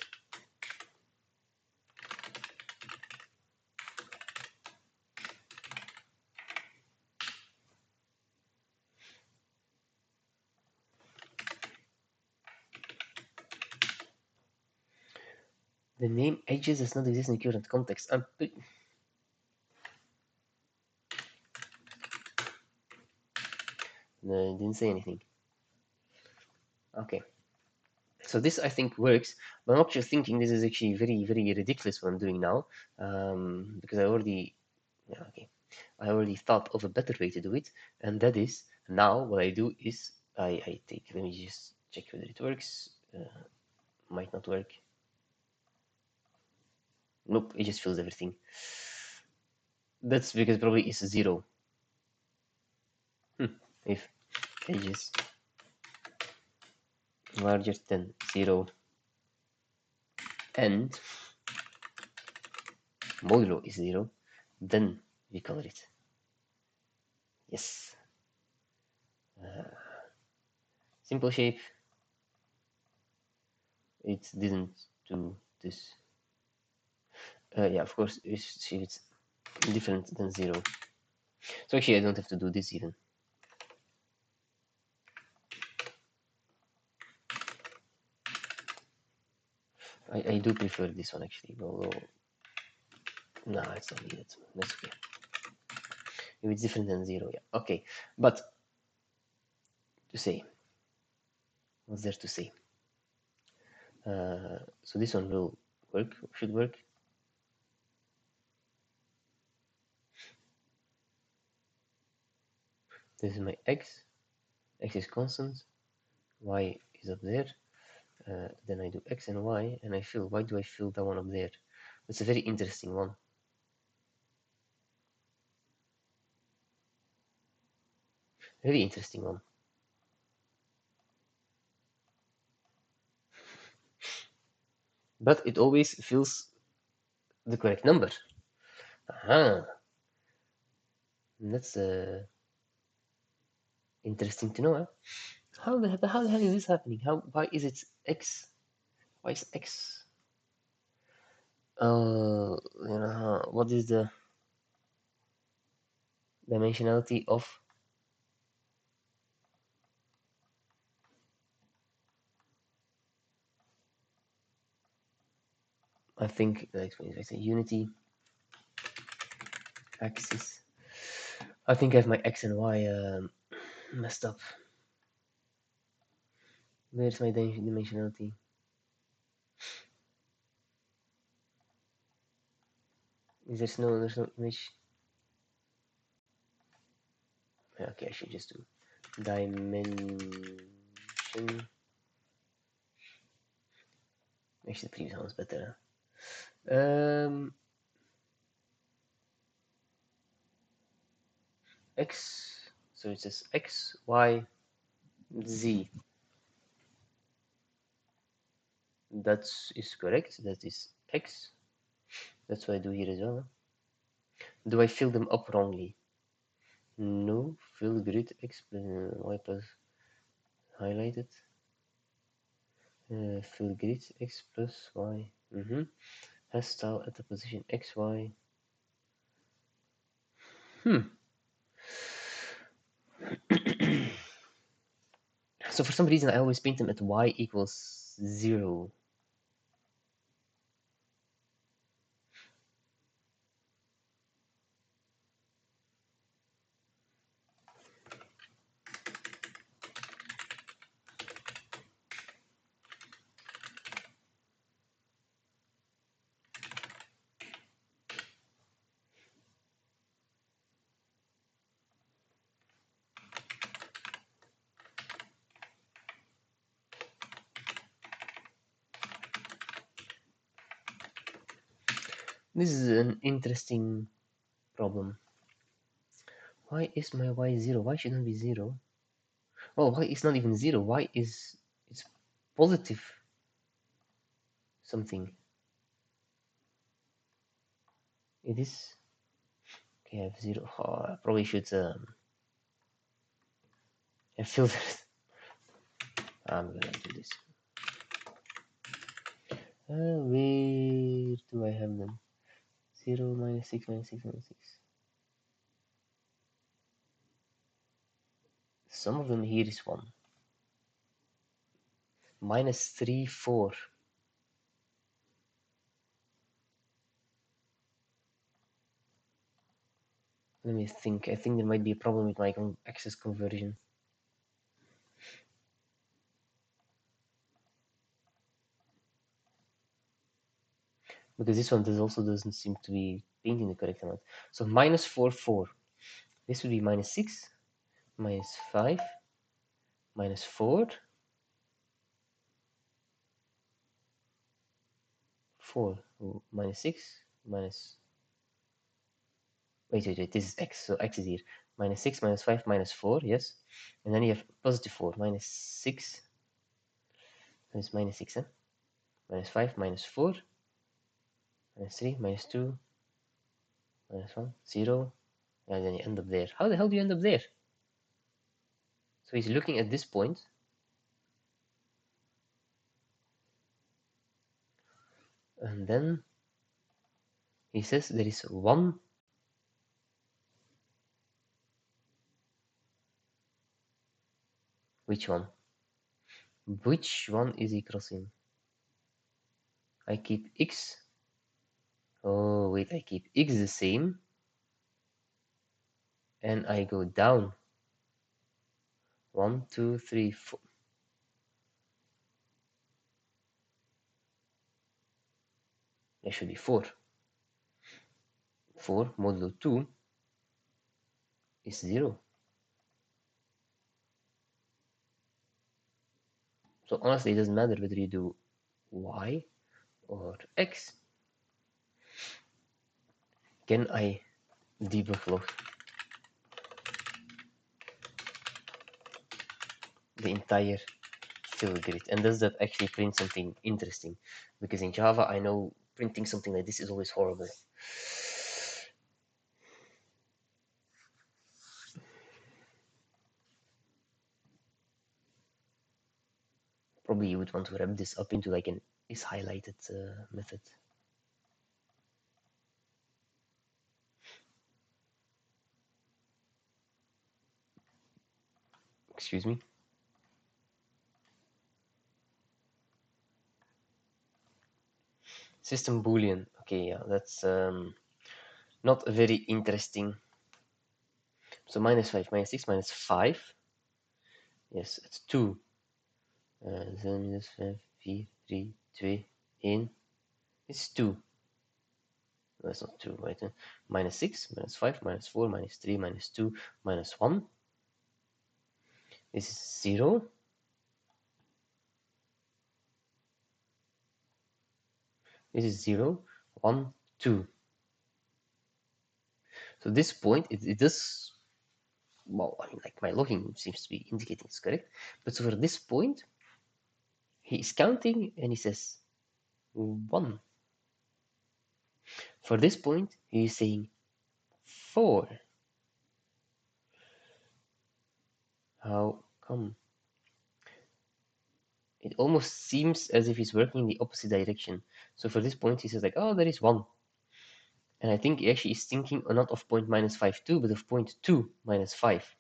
S1: The name edges does not exist in the current context. No, didn't say anything. Okay. So this I think works, but I'm actually thinking this is actually very ridiculous what I'm doing now, because I already thought of a better way to do it, and that is now what I do is I take, let me just check whether it works. Might not work. Nope, it just fills everything. That's because probably it's 0. If edges larger than 0 and modulo is 0, then we color it. Yes. Simple shape. It didn't do this. Yeah, of course, it's different than 0. So actually, I don't have to do this even. I do prefer this one actually, although no, it's not needed. That's okay. if it's different than 0, yeah. Okay, but to say, what's there to say? So this one will work, should work. This is my x is constant, y is up there. Then I do x and y, and I fill. Why do I fill that one up there? It's a very interesting one. Very interesting one. But it always fills the correct number. Aha. That's interesting to know. Huh? How the hell is this happening? Why is it x? Why is x? What is the dimensionality of? I think I say unity axis. I think I have my x and y messed up. Where's my dimensionality? There's no image. Yeah, okay, I should just do dimension. Actually, the previous one was better. X. So it says x, y, z. That is correct. That is x. That's what I do here as well. Do I fill them up wrongly? No. Fill grid x plus y plus highlighted. Fill grid x plus y. Has style at the position x, y. So for some reason I always paint them at y equals 0. This is an interesting problem. Why is my y 0? Why shouldn't it be 0? Oh, y is not even 0. Y is it's positive something. It is. Okay, I have 0. Oh, I probably should have filtered. I'm gonna do this. Where do I have them? 0, minus 6, minus 6, minus 6. Some of them here is 1. Minus 3, 4. Let me think. I think there might be a problem with my axis conversion. Because this one also doesn't seem to be painting the correct amount. So minus 4, 4. This would be minus 6, minus 5, minus 4, 4, minus 6, minus... Wait, this is x, so x is here. Minus 6, minus 5, minus 4, yes. And then you have positive 4, minus 6, that's minus 6, huh? Minus 5, minus 4, minus 3, minus 2, minus 1, 0, and then you end up there. How the hell do you end up there? So he's looking at this point, and then he says there is 1. Which one? Which one is he crossing? I keep x. Oh, wait, I keep x the same. and I go down. 1, 2, 3, 4. There should be 4. 4 modulo 2 is 0. So honestly, it doesn't matter whether you do y or x. Can I debug log the entire fill grid? And does that actually print something interesting? Because in Java, I know printing something like this is always horrible. Probably you would want to wrap this up into like an is highlighted method. Excuse me. System boolean. Okay, yeah, that's not very interesting. So -5, -6, -5. Yes, it's 2. 7, -5, 4, 3, 2, 1. It's 2. No, that's not 2, right? -6, -5, -4, -3, -2, -1. This is 0. This is 0, 1, 2. So this point, it does, well, I mean, like my logging seems to be indicating it's correct. But so for this point, he is counting and he says 1. For this point, he is saying 4. How come? It almost seems as if he's working in the opposite direction. So for this point, he says like, oh, there is 1. And I think he actually is thinking not of point -5, 2, but of point 2, -5.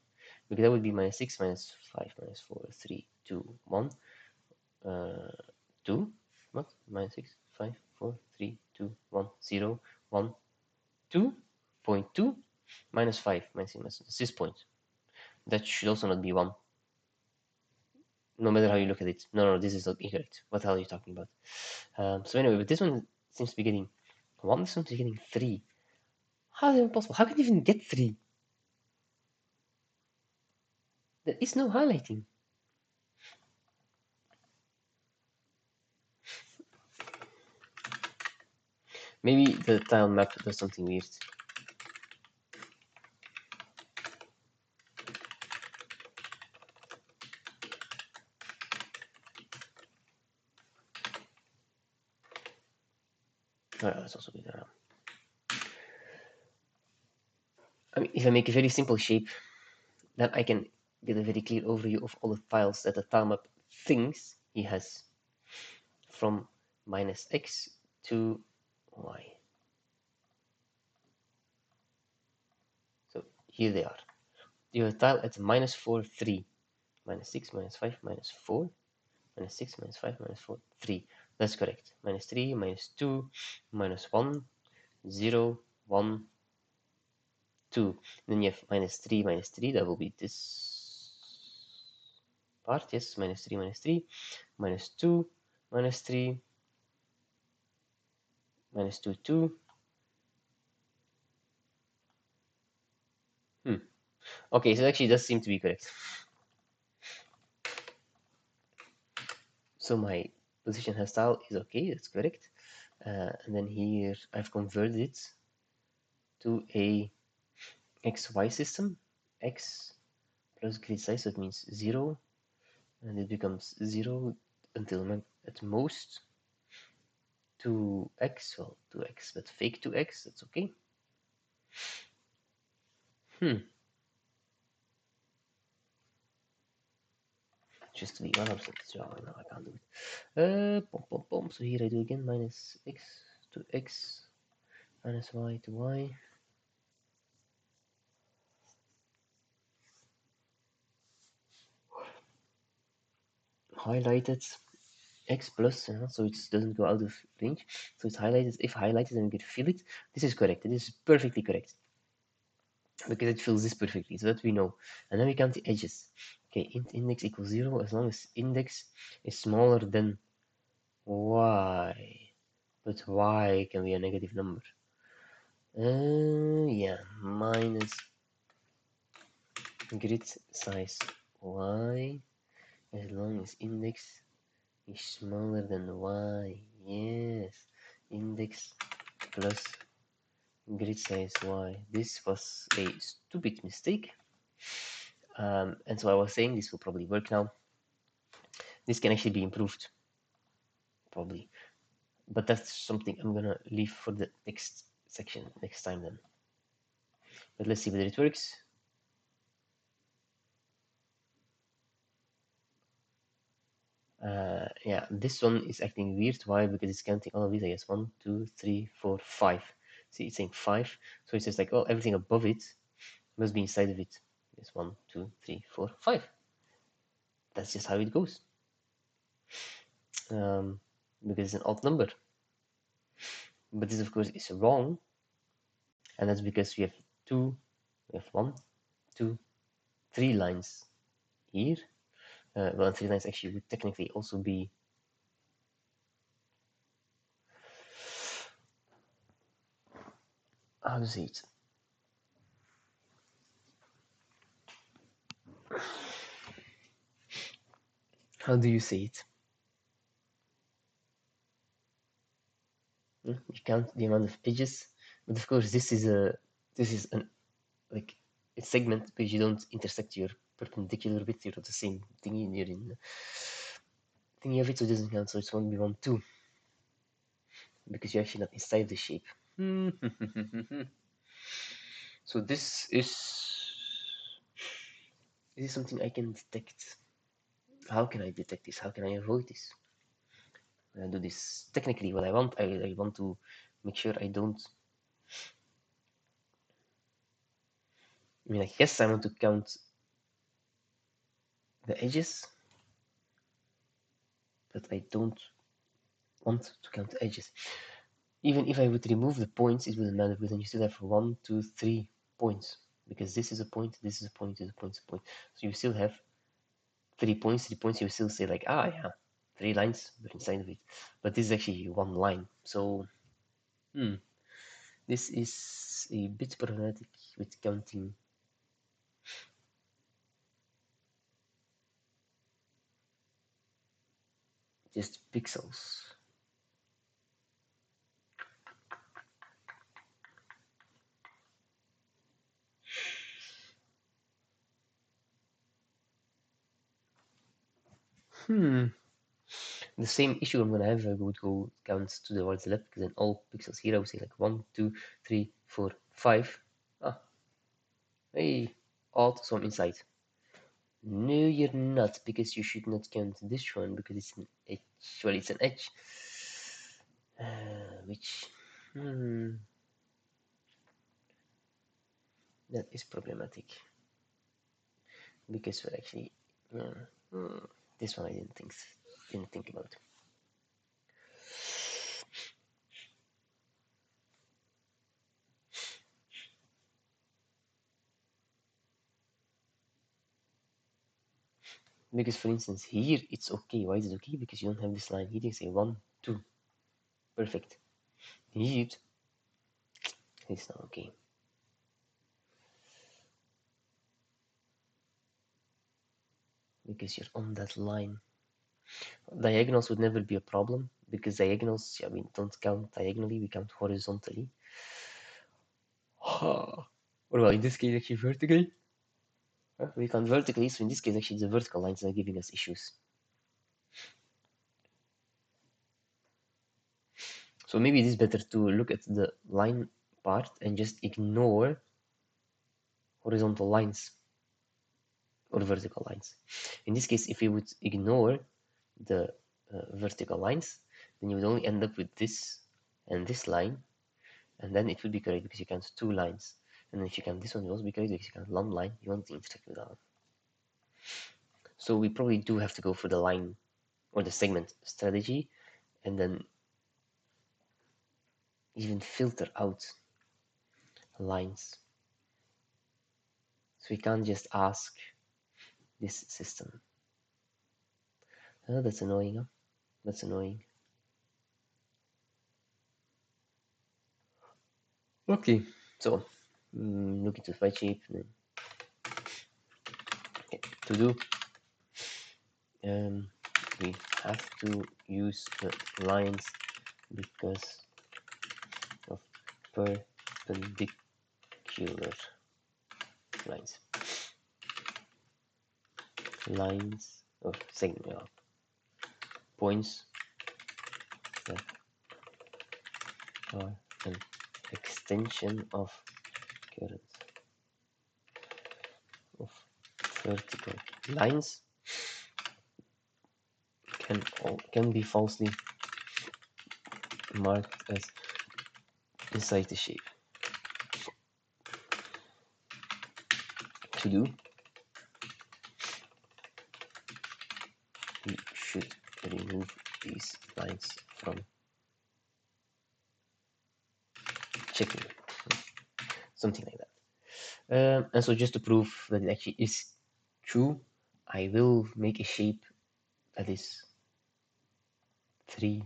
S1: Because that would be -6, -5, -4, 3, 2, 1. 2. What? -6, 5, 4, 3, 2, 1, 0, 1, 2, point 2, -5, -6, this is point. That should also not be 1. No matter how you look at it. No, this is not incorrect. What the hell are you talking about? So anyway, but this one seems to be getting 1, this one is getting 3. How is it possible? How can you even get 3? There is no highlighting. Maybe the tile map does something weird. Oh, that's also good. I mean, if I make a very simple shape, then I can get a very clear overview of all the tiles that the tile map thinks he has from -x to y. So here they are. You have a tile at -4, 3, -6, -5, -4, -6, -5, -4, 3. That's correct. -3, -2, -1, 0, 1, 2. Then you have -3, -3. That will be this part. Yes, -3, -3, -2, -3, -2, 2. Okay, so it actually does seem to be correct. So my position hairstyle is okay, that's correct. And then here I've converted it to a XY system. X plus grid size, so it means 0. And it becomes 0 until at most 2x, well, 2x, but fake 2x, that's okay. Just to be 100% sure, no, I can't do it. So here I do again -x to x -y to y. Highlighted x plus, so it doesn't go out of range. So it's highlighted. If highlighted, then we could fill it. This is correct. This is perfectly correct. because it fills this perfectly, so that we know. And then we count the edges. Okay, index equals 0 as long as index is smaller than y. But y can be a negative number. Yeah, minus grid size y as long as index is smaller than y. Yes, index plus grid size y. This was a stupid mistake. And so I was saying this will probably work now. This can actually be improved, probably. But that's something I'm gonna leave for the next section, next time then. But let's see whether it works. Yeah, this one is acting weird. Why? Because it's counting all of these, I guess. 1, 2, 3, 4, 5. See, it's saying 5. So it's just like, oh, everything above it must be inside of it. Yes, 1, 2, 3, 4, 5. That's just how it goes. Because it's an odd number. But this, of course, is wrong. And that's because we have we have 1, 2, 3 lines here. Well, 3 lines actually would technically also be how to say it? How do you say it? You count the amount of edges, but of course this is an like a segment because you don't intersect your perpendicular bit. You're the same thingy. You're in thingy of it, so it doesn't count. So it's 1 2 because you're actually not inside the shape. So this is something I can detect. How can I detect this? How can I avoid this? When I do this technically, what I want, I want to make sure I don't. I mean, I guess I want to count the edges, but I don't want to count the edges. Even if I would remove the points, it wouldn't matter because then you still have 1, 2, 3 points. Because this is a point, this is a point, this is a point, this is a point. So you still have 3 points, 3 points, you still say like, ah, yeah, 3 lines were inside of it. But this is actually 1 line. So, this is a bit problematic with counting just pixels. The same issue I'm gonna have, I would go count towards the left because then all pixels here I would say like 1, 2, 3, 4, 5. Ah, hey, odd, so I'm inside. No, you're not, because you should not count this one because it's an edge. Well, it's an edge. Which, that is problematic because we're actually this one I didn't think about. Because for instance here it's okay. Why is it okay? Because you don't have this line here. You say 1, 2, perfect. Here it's not okay. Because you're on that line. Diagonals would never be a problem because diagonals, yeah, we don't count diagonally, we count horizontally. Or well, in this case, actually vertically. We count vertically, so in this case, actually, the vertical lines are giving us issues. So maybe it is better to look at the line part and just ignore horizontal lines or vertical lines. In this case, if we would ignore the vertical lines, then you would only end up with this and this line, and then it would be correct because you count 2 lines. And then if you count this one, it will also be correct because you count 1 line, you want to intersect with that one. So we probably do have to go for the line or the segment strategy, and then even filter out lines. So we can't just ask this system. Oh, that's annoying, huh? That's annoying. Okay, so look into flight shape. Then, okay, to do, we have to use the lines because of perpendicular lines. Lines of segment points that are an extension of currents of vertical lines can be falsely marked as inside the shape. To do, we should remove these lines from checking, something like that. And so just to prove that it actually is true, I will make a shape that is 3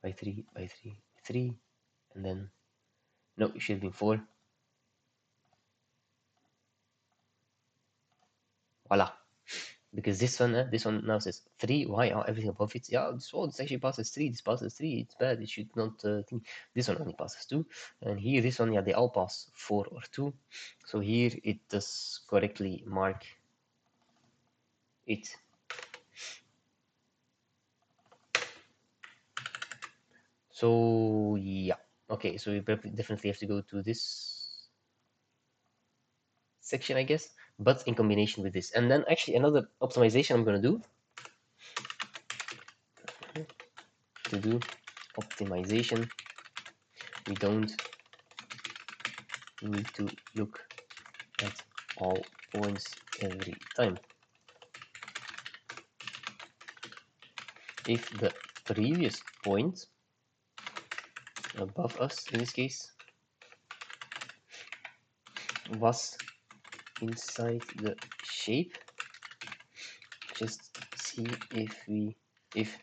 S1: by 3 by 3 by 3, and then, no, it should have been 4. Voila. Because this one now says 3. Why are everything above it? Yeah, this actually passes 3. This passes 3. It's bad. It should not think. This one only passes 2. And here, this one, yeah, they all pass 4 or 2. So here it does correctly mark it. So yeah, okay, so we definitely have to go to this section, I guess, but in combination with this. And then actually another optimization I'm going to do, optimization, we don't need to look at all points every time. If the previous point above us, in this case, was inside the shape, just see if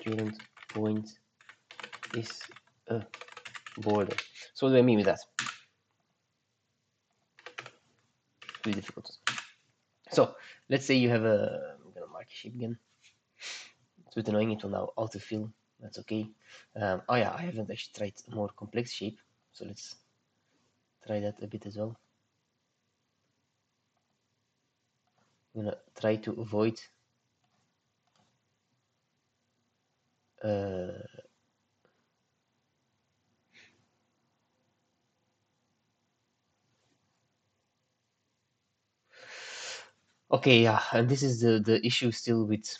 S1: current point is a border. So what do I mean with that? Really difficult. So let's say you have a, I'm gonna mark a shape again. It's a bit annoying, it will now autofill, that's okay. Oh yeah, I haven't actually tried a more complex shape, so let's try that a bit as well. I'm gonna try to avoid okay, yeah, and this is the issue still with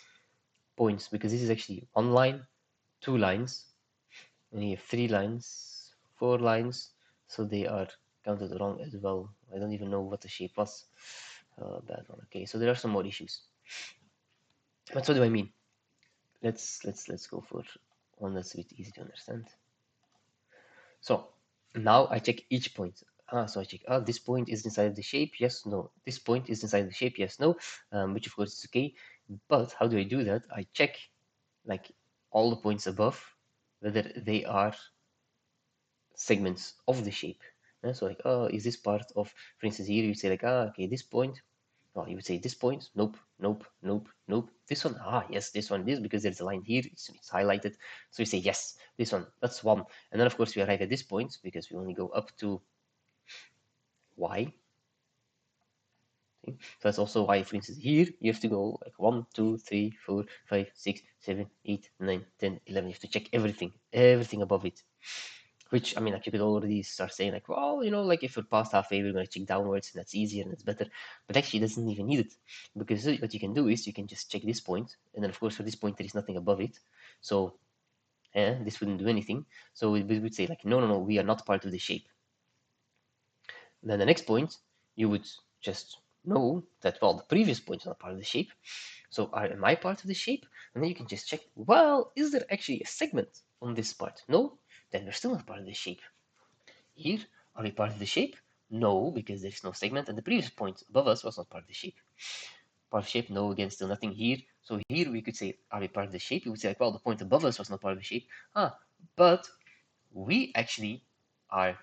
S1: points, because this is actually 1 line, 2 lines, and you have 3 lines, 4 lines, so they are counted wrong as well. I don't even know what the shape was. Bad one. Okay, so there are some more issues. But what do I mean? Let's go for one that's a bit easy to understand. So now I check each point. So I check, this point is inside the shape, yes, no. This point is inside the shape, yes, no, which of course is okay. But how do I do that? I check like all the points above, whether they are segments of the shape. So like, is this part of, for instance, here you say like, okay, this point. Oh, you would say this point, nope, nope, nope, nope. This one, yes, this one is because there's a line here, it's highlighted. So we say yes, this one, that's 1. And then of course we arrive at this point because we only go up to y. So that's also why, for instance, here you have to go like 1, 2, 3, 4, 5, 6, 7, 8, 9, 10, 11. You have to check everything above it. Which, I mean, like you could already start saying like, well, like if we're past halfway, we're going to check downwards and that's easier and it's better. But actually, it doesn't even need it, because what you can do is you can just check this point, and then of course for this point there is nothing above it, so this wouldn't do anything. So we would say like, no, no, no, we are not part of the shape. And then the next point, you would just know that, well, the previous point is not part of the shape. So am I part of the shape? And then you can just check, well, is there actually a segment on this part? No? Then we're still not part of the shape. Here, Are we part of the shape? No, because there's no segment, and the previous point above us was not part of the shape. Part of shape? No, again, still nothing here. So here we could say, are we part of the shape? We would say, like, well, the point above us was not part of the shape. But we actually are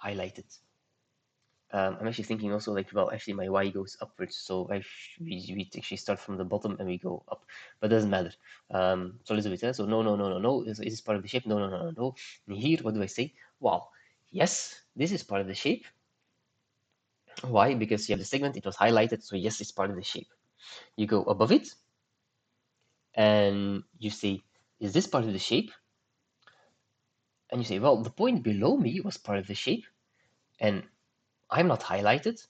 S1: highlighted. I'm actually thinking also like, well, actually my y goes upwards, so we actually start from the bottom and we go up, but it doesn't matter. So let's do it. So no. Is this part of the shape? No. And here, what do I say? Well, yes, this is part of the shape. Why? Because you have the segment, it was highlighted, so yes, it's part of the shape. You go above it, and you say, is this part of the shape? And you say, well, the point below me was part of the shape, and I'm not highlighted.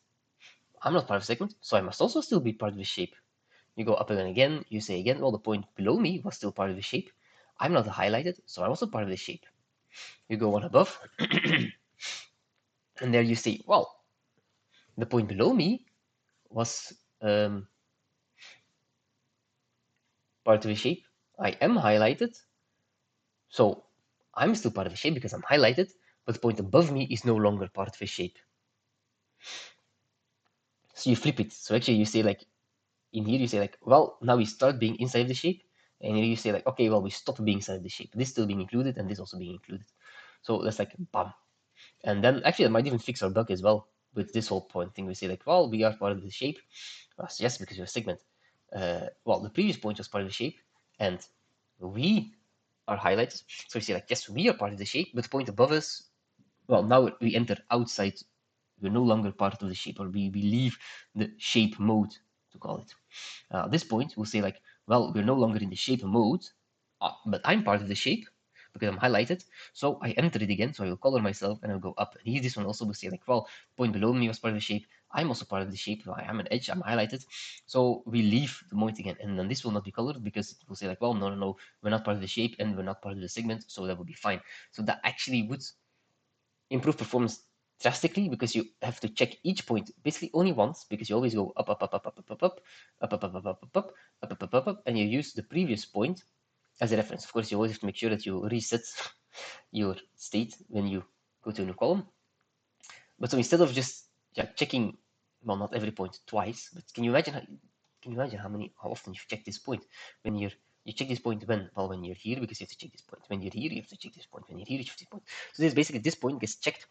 S1: I'm not part of the segment, so I must also still be part of the shape. You go up and again, you say again, well, the point below me was still part of the shape. I'm not highlighted, so I'm also part of the shape. You go one above, and there you say, well, the point below me was part of the shape. I am highlighted, so I'm still part of the shape because I'm highlighted, but the point above me is no longer part of the shape. So you flip it. So actually you say like, in here you say like, well, now we start being inside the shape, and here you say like, okay, well, we stop being inside the shape. This still being included, and this also being included. So that's like, bam. And then actually that might even fix our bug as well with this whole point thing. We say like, well, we are part of the shape. Yes, because you're a segment. Well, the previous point was part of the shape, and we are highlighted. So you say like, yes, we are part of the shape, but the point above us, well, now we enter outside. We're no longer part of the shape, or we leave the shape mode, to call it. At this point, we'll say like, well, we're no longer in the shape mode, but I'm part of the shape because I'm highlighted. So I enter it again. So I will color myself and I'll go up. And here, this one also will say like, well, point below me was part of the shape. I'm also part of the shape. I am an edge. I'm highlighted. So we leave the point again. And then this will not be colored because it will say like, well, no, we're not part of the shape and we're not part of the segment. So that would be fine. So that actually would improve performance drastically because you have to check each point basically only once because you always go up, and you use the previous point as a reference. Of course, you always have to make sure that you reset your state when you go to a new column. But so instead of just checking, well, not every point twice, but can you imagine how often you check this point when you check this point when? Well, when you're here, because you have to check this point. When you're here, you have to check this point. When you're here, you have to check this point. So this basically, this point gets checked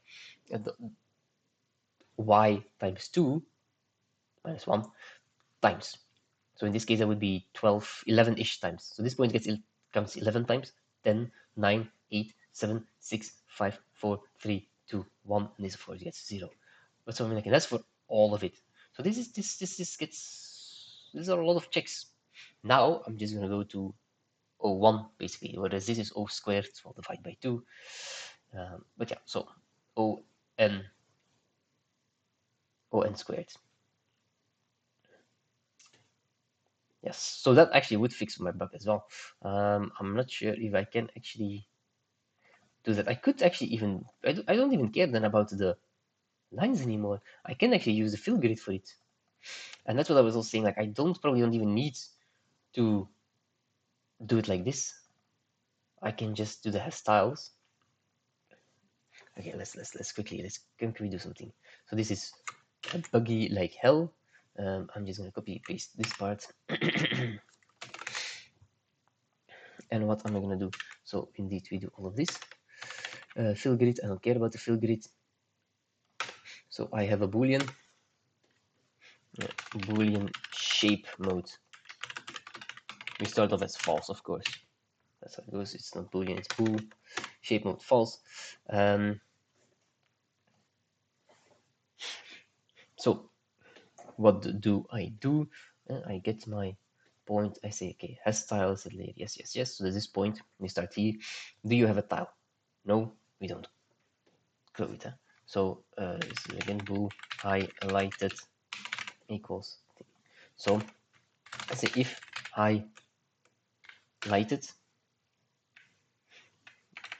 S1: at the y times 2 minus 1 times. So in this case, that would be 12, 11-ish times. So this point comes 11 times, 10, 9, 8, 7, 6, 5, 4, 3, 2, 1, and this of course gets 0. But so I mean, like, that's for all of it. So these are a lot of checks. Now I'm just gonna go to O1 basically, whereas this is O squared, so I'll divide by 2. But yeah, so ON squared. Yes, so that actually would fix my bug as well. I'm not sure if I can actually do that. I could actually even, I don't even care then about the lines anymore. I can actually use the fill grid for it. And that's what I was also saying, like I probably don't even need to do it like this. I can just do the hairstyles. Okay, let's quickly, can we do something? So this is buggy like hell. I'm just gonna copy paste this part. And what am I gonna do? So indeed we do all of this. Fill grid, I don't care about the fill grid. So I have a boolean shape mode. We start off as false, of course. That's how it goes. It's not boolean, it's bool. Shape mode false. So what do? I get my point. I say, okay, has tile set layer? Yes. So there's this point. We start here. Do you have a tile? No, we don't. Close it. So this is again bool highlighted equals. So I say if highlighted,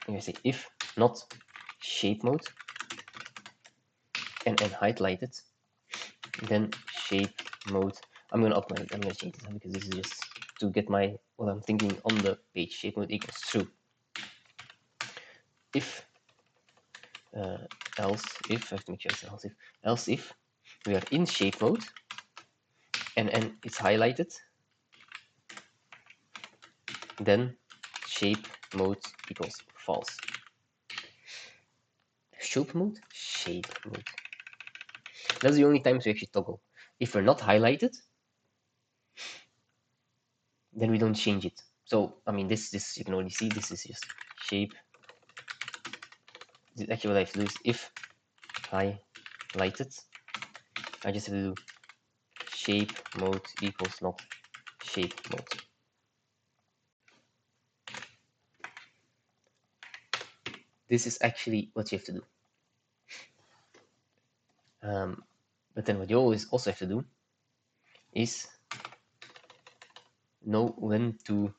S1: and I say if not shape mode and highlighted, then shape mode. I'm gonna change this because this is just to get what I'm thinking on the page. Shape mode equals true. If else if, I have to make sure it's else if we are in shape mode and it's highlighted, then shape mode equals false. Shape mode? Shape mode. That's the only times we actually toggle. If we're not highlighted, then we don't change it. So, I mean, this you can only see, this is just shape. This actually what I have to do is if highlighted, I just have to do shape mode equals not shape mode. This is actually what you have to do. But then what you always also have to do is know when to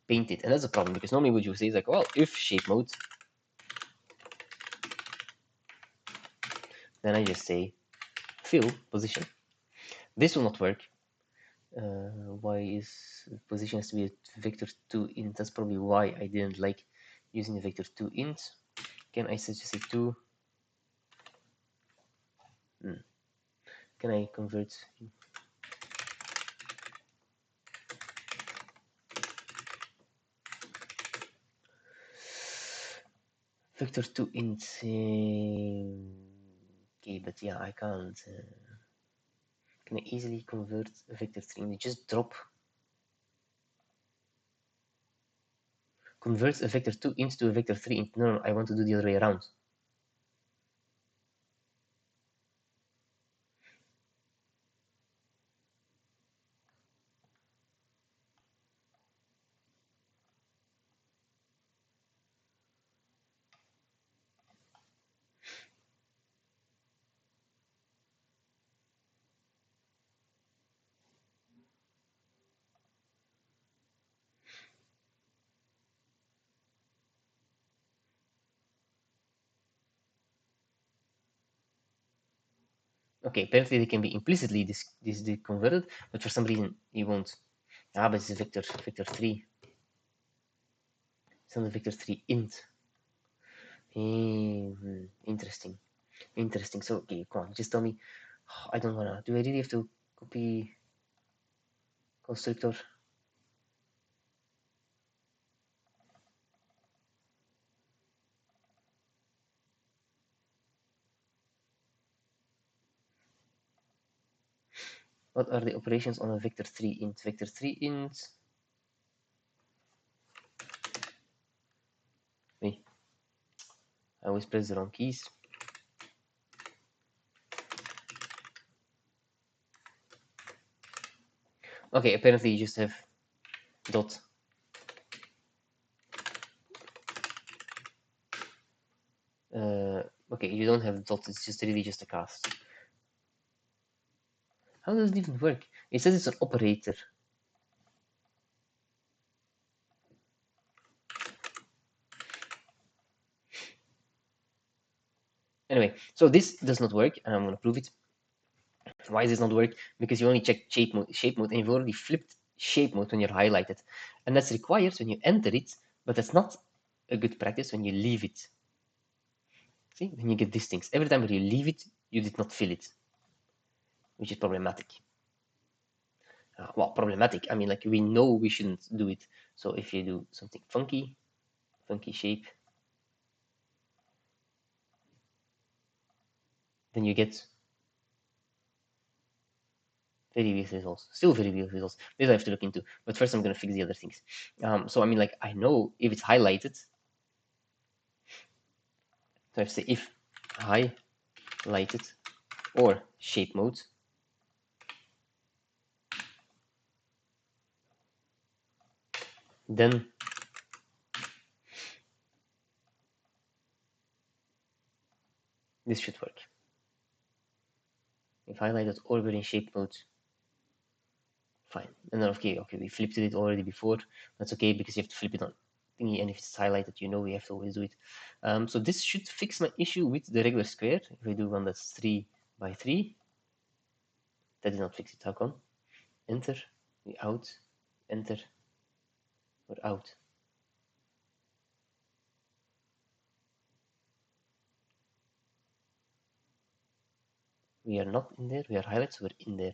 S1: paint it. And that's a problem because normally what you say is like, well, if shape mode, then I just say fill position. This will not work. Why is position has to be a vector 2 int? That's probably why I didn't like using the vector 2 int. Can I just say 2? Can I convert? Vector 2 int. Okay, but yeah, I can't. Can I easily convert a vector 3 int? Just drop. Convert a vector 2 int to a vector 3 int. No, I want to do the other way around. Okay, apparently they can be implicitly this converted, but for some reason you won't. Ah, but it's a vector 3. It's not a vector 3 int. Interesting. Interesting. So, okay, come on, just tell me. I don't wanna. Do I really have to copy constructor? What are the operations on a vector 3 int? Vector 3 int. Wait, I always press the wrong keys. Okay, apparently you just have dot. Okay, you don't have dot, it's just really just a cast. How does it even work? It says it's an operator. Anyway, so this does not work, and I'm going to prove it. Why does this not work? Because you only checked shape mode, and you've already flipped shape mode when you're highlighted. And that's required when you enter it, but that's not a good practice when you leave it. See, when you get these things. Every time when you leave it, you did not fill it, which is problematic. Well, problematic. I mean, like, we know we shouldn't do it. So if you do something funky shape, then you get very weird results. Still very weird results. This I have to look into. But first, I'm going to fix the other things. So I mean, like, I know if it's highlighted. So I have to say if highlighted or shape mode. Then this should work. If highlighted or we're in shape mode, fine. And then okay, we flipped it already before. That's okay because you have to flip it on thingy, and if it's highlighted, you know we have to always do it. So this should fix my issue with the regular square. If we do one that's 3 by 3, that did not fix it. How come? Enter, we out, enter, we're out. We are not in there. We are highlighted, so we're in there.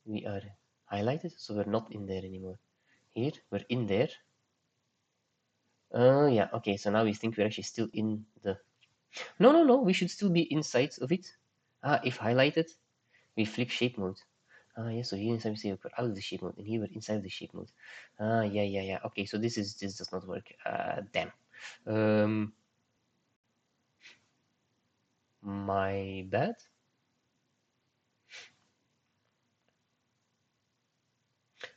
S1: We are highlighted, so we're not in there anymore. Here, we're in there. Yeah, okay, so now we think we're actually still in the... No, we should still be inside of it. If highlighted, we flip shape mode. Yeah, so here inside we say we're out of the shape mode, and here we're inside the shape mode. Yeah. Okay, so this does not work. Damn. My bad.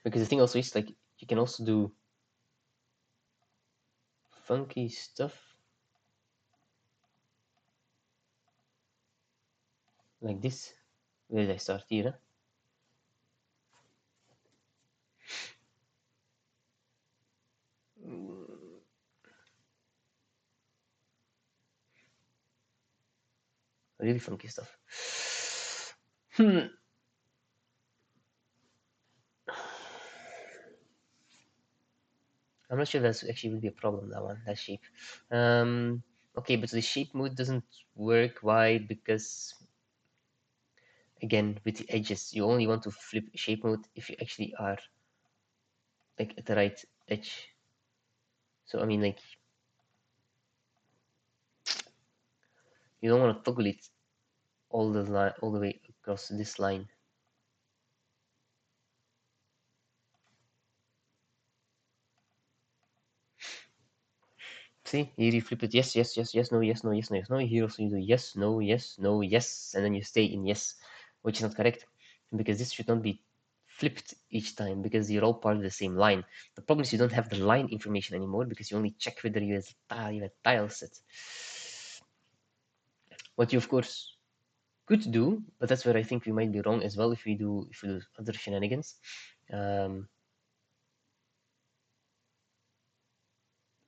S1: Because the thing also is like you can also do funky stuff like this. Where did I start here? Huh? Really funky stuff. I'm not sure if that's actually will be a problem, that one, that shape. Okay, but the shape mode doesn't work. Why? Because, again, with the edges, you only want to flip shape mode if you actually are like at the right edge. So, I mean, like, you don't want to toggle it all the way across this line. See, here you flip it yes, no, yes, no, yes, no, yes, no. Here also you do yes, no, yes, no, yes, and then you stay in yes, which is not correct because this should not be flipped each time because you're all part of the same line. The problem is you don't have the line information anymore because you only check whether you have a tile set. What you of course could do, but that's where I think we might be wrong as well if we do other shenanigans.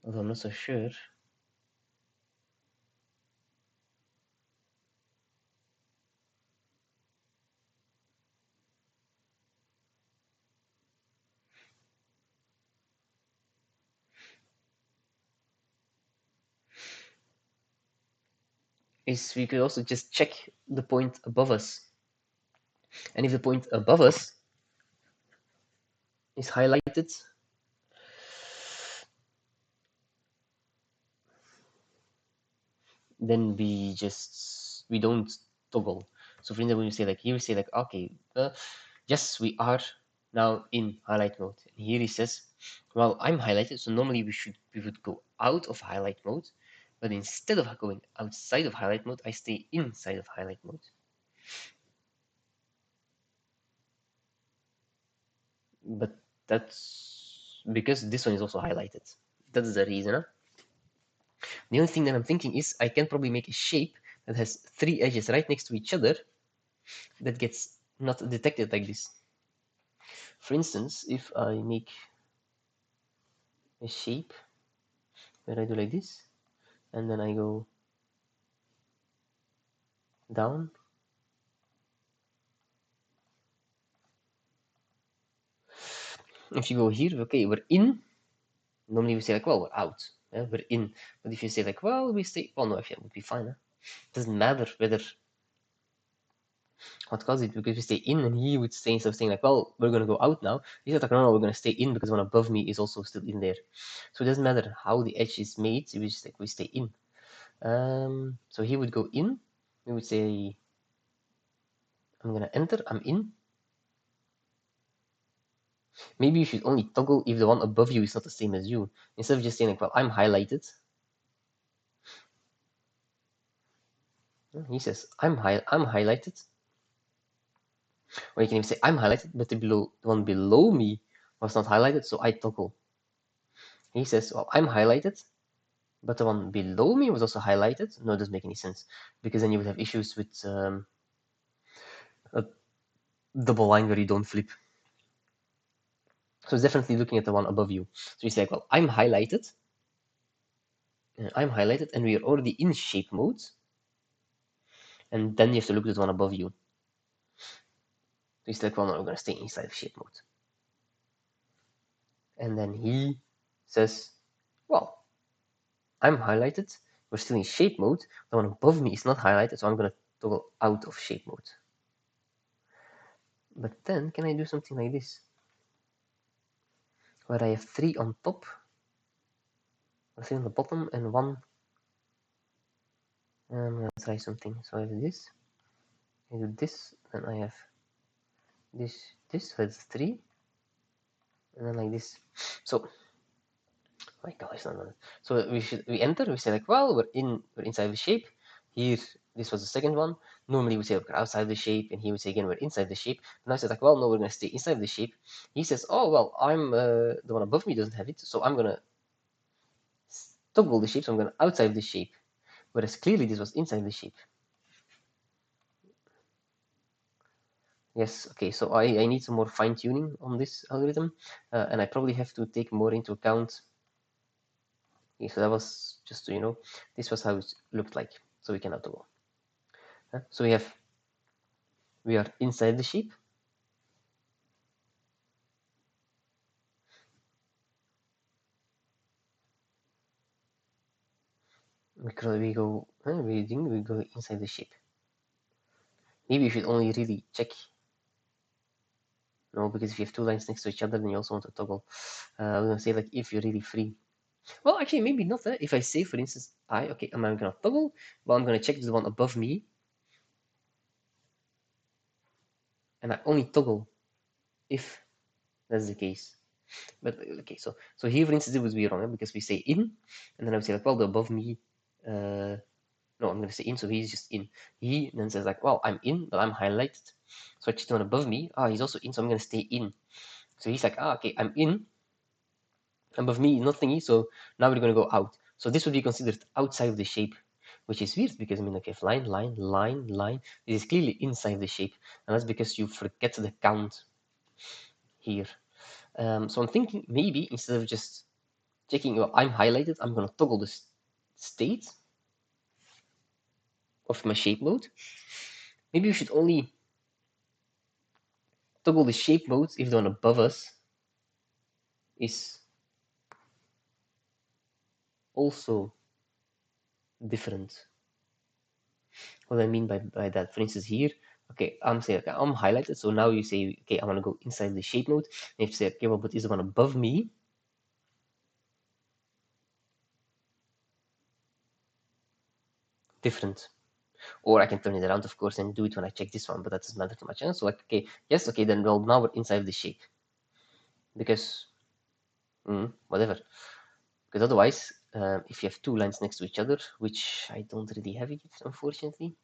S1: Although I'm not so sure. Is we could also just check the point above us. And if the point above us is highlighted, then we don't toggle. So for instance, when you say like here, we say like okay, yes, we are now in highlight mode. And here he says, well, I'm highlighted, so normally we would go out of highlight mode, but instead of going outside of highlight mode, I stay inside of highlight mode. But that's because this one is also highlighted. That's the reason. Huh? The only thing that I'm thinking is I can probably make a shape that has three edges right next to each other that gets not detected like this. For instance, if I make a shape where I do like this, and then I go down, if you go here, okay, we're in. Normally we say like, well, we're out. Yeah, we're in. But if you say like, well, we stay, well, no, actually, it would be fine. Huh? It doesn't matter whether what causes it because we stay in, and he would stay instead of saying like, well, we're gonna go out now. He's like, no, we're gonna stay in because one above me is also still in there. So it doesn't matter how the edge is made. We just like we stay in. So he would go in. We would say, I'm gonna enter. I'm in. Maybe you should only toggle if the one above you is not the same as you. Instead of just saying like, well, I'm highlighted. He says, I'm highlighted. Or you can even say, I'm highlighted, but the one below me was not highlighted, so I toggle. He says, well, I'm highlighted, but the one below me was also highlighted. No, it doesn't make any sense, because then you would have issues with a double line where you don't flip. So it's definitely looking at the one above you. So you say, like, well, I'm highlighted, and we are already in shape mode, and then you have to look at the one above you. So he's like, well, no, we're going to stay inside of shape mode. And then he says, well, I'm highlighted. We're still in shape mode. The one above me is not highlighted, so I'm going to toggle out of shape mode. But then, can I do something like this? Where I have 3 on top, 3 on the bottom, and 1. I'm gonna try something. So I have this, I do this, and I have this, so it's 3, and then like this. So, my God, it's not done. So we enter, we say like, well, we're inside the shape. Here, this was the second one. Normally we say we're outside the shape, and he would say again we're inside the shape. And I said like, well, no, we're gonna stay inside the shape. He says, oh well, I'm the one above me doesn't have it, so I'm gonna toggle the shape, so I'm gonna outside the shape. Whereas clearly this was inside the shape. Yes, okay, so I need some more fine-tuning on this algorithm, and I probably have to take more into account. Okay, so that was just so you know, this was how it looked like. So we can now toggle. So we are inside the shape. We go inside the shape. Maybe you should only really check. No, because if you have 2 lines next to each other, then you also want to toggle. I'm gonna say like if you're really free. Well, actually, maybe not. If I say, for instance, okay, I'm gonna toggle, but I'm gonna check the one above me, and I only toggle if that's the case. But okay, so here, for instance, it would be wrong because we say in, and then I would say like, well, the above me. No, I'm gonna say in, so he's just in. He then says like, well, I'm in, but I'm highlighted. So I check the one above me. He's also in, so I'm gonna stay in. So he's like, okay, I'm in. Above me, nothing. So now we're gonna go out. So this would be considered outside of the shape, which is weird because I mean, okay, if line, line, line, line, this is clearly inside the shape, and that's because you forget the count here. So I'm thinking maybe instead of just checking, well, I'm highlighted, I'm gonna toggle the state of my shape mode. Maybe we should only toggle the shape modes if the one above us is also different. What I mean by that, for instance, here, okay, I'm saying, okay, I'm highlighted, so now you say, okay, I want to go inside the shape mode. And if you say, okay, well, but is the one above me different? Or I can turn it around, of course, and do it when I check this one, but that doesn't matter too much. So like, okay, yes, okay, then well, now we're inside the shape. Because, whatever. Because otherwise, if you have 2 lines next to each other, which I don't really have it, unfortunately,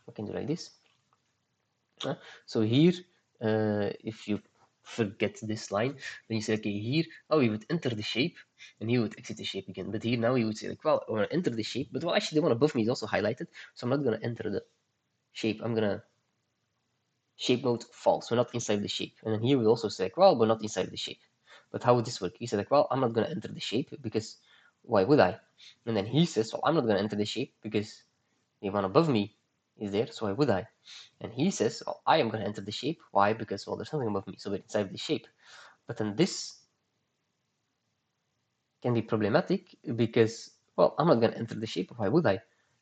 S1: I can do like this. So here, if you forget this line, then you say, okay, here, we would enter the shape, and he would exit the shape again. But here now you would say, like, well, I want to enter the shape, but well, actually the one above me is also highlighted, so I'm not going to enter the shape. I'm going to shape mode false. We're not inside the shape. And then here we also say, like, well, we're not inside the shape. But how would this work? You say, like, well, I'm not going to enter the shape because why would I? And then he says, well, I'm not going to enter the shape because the one above me is there, so why would I? And he says, well, I am going to enter the shape. Why? Because, well, there's something above me, so we're inside the shape. But then this can be problematic because, well, I'm not going to enter the shape. Why would I?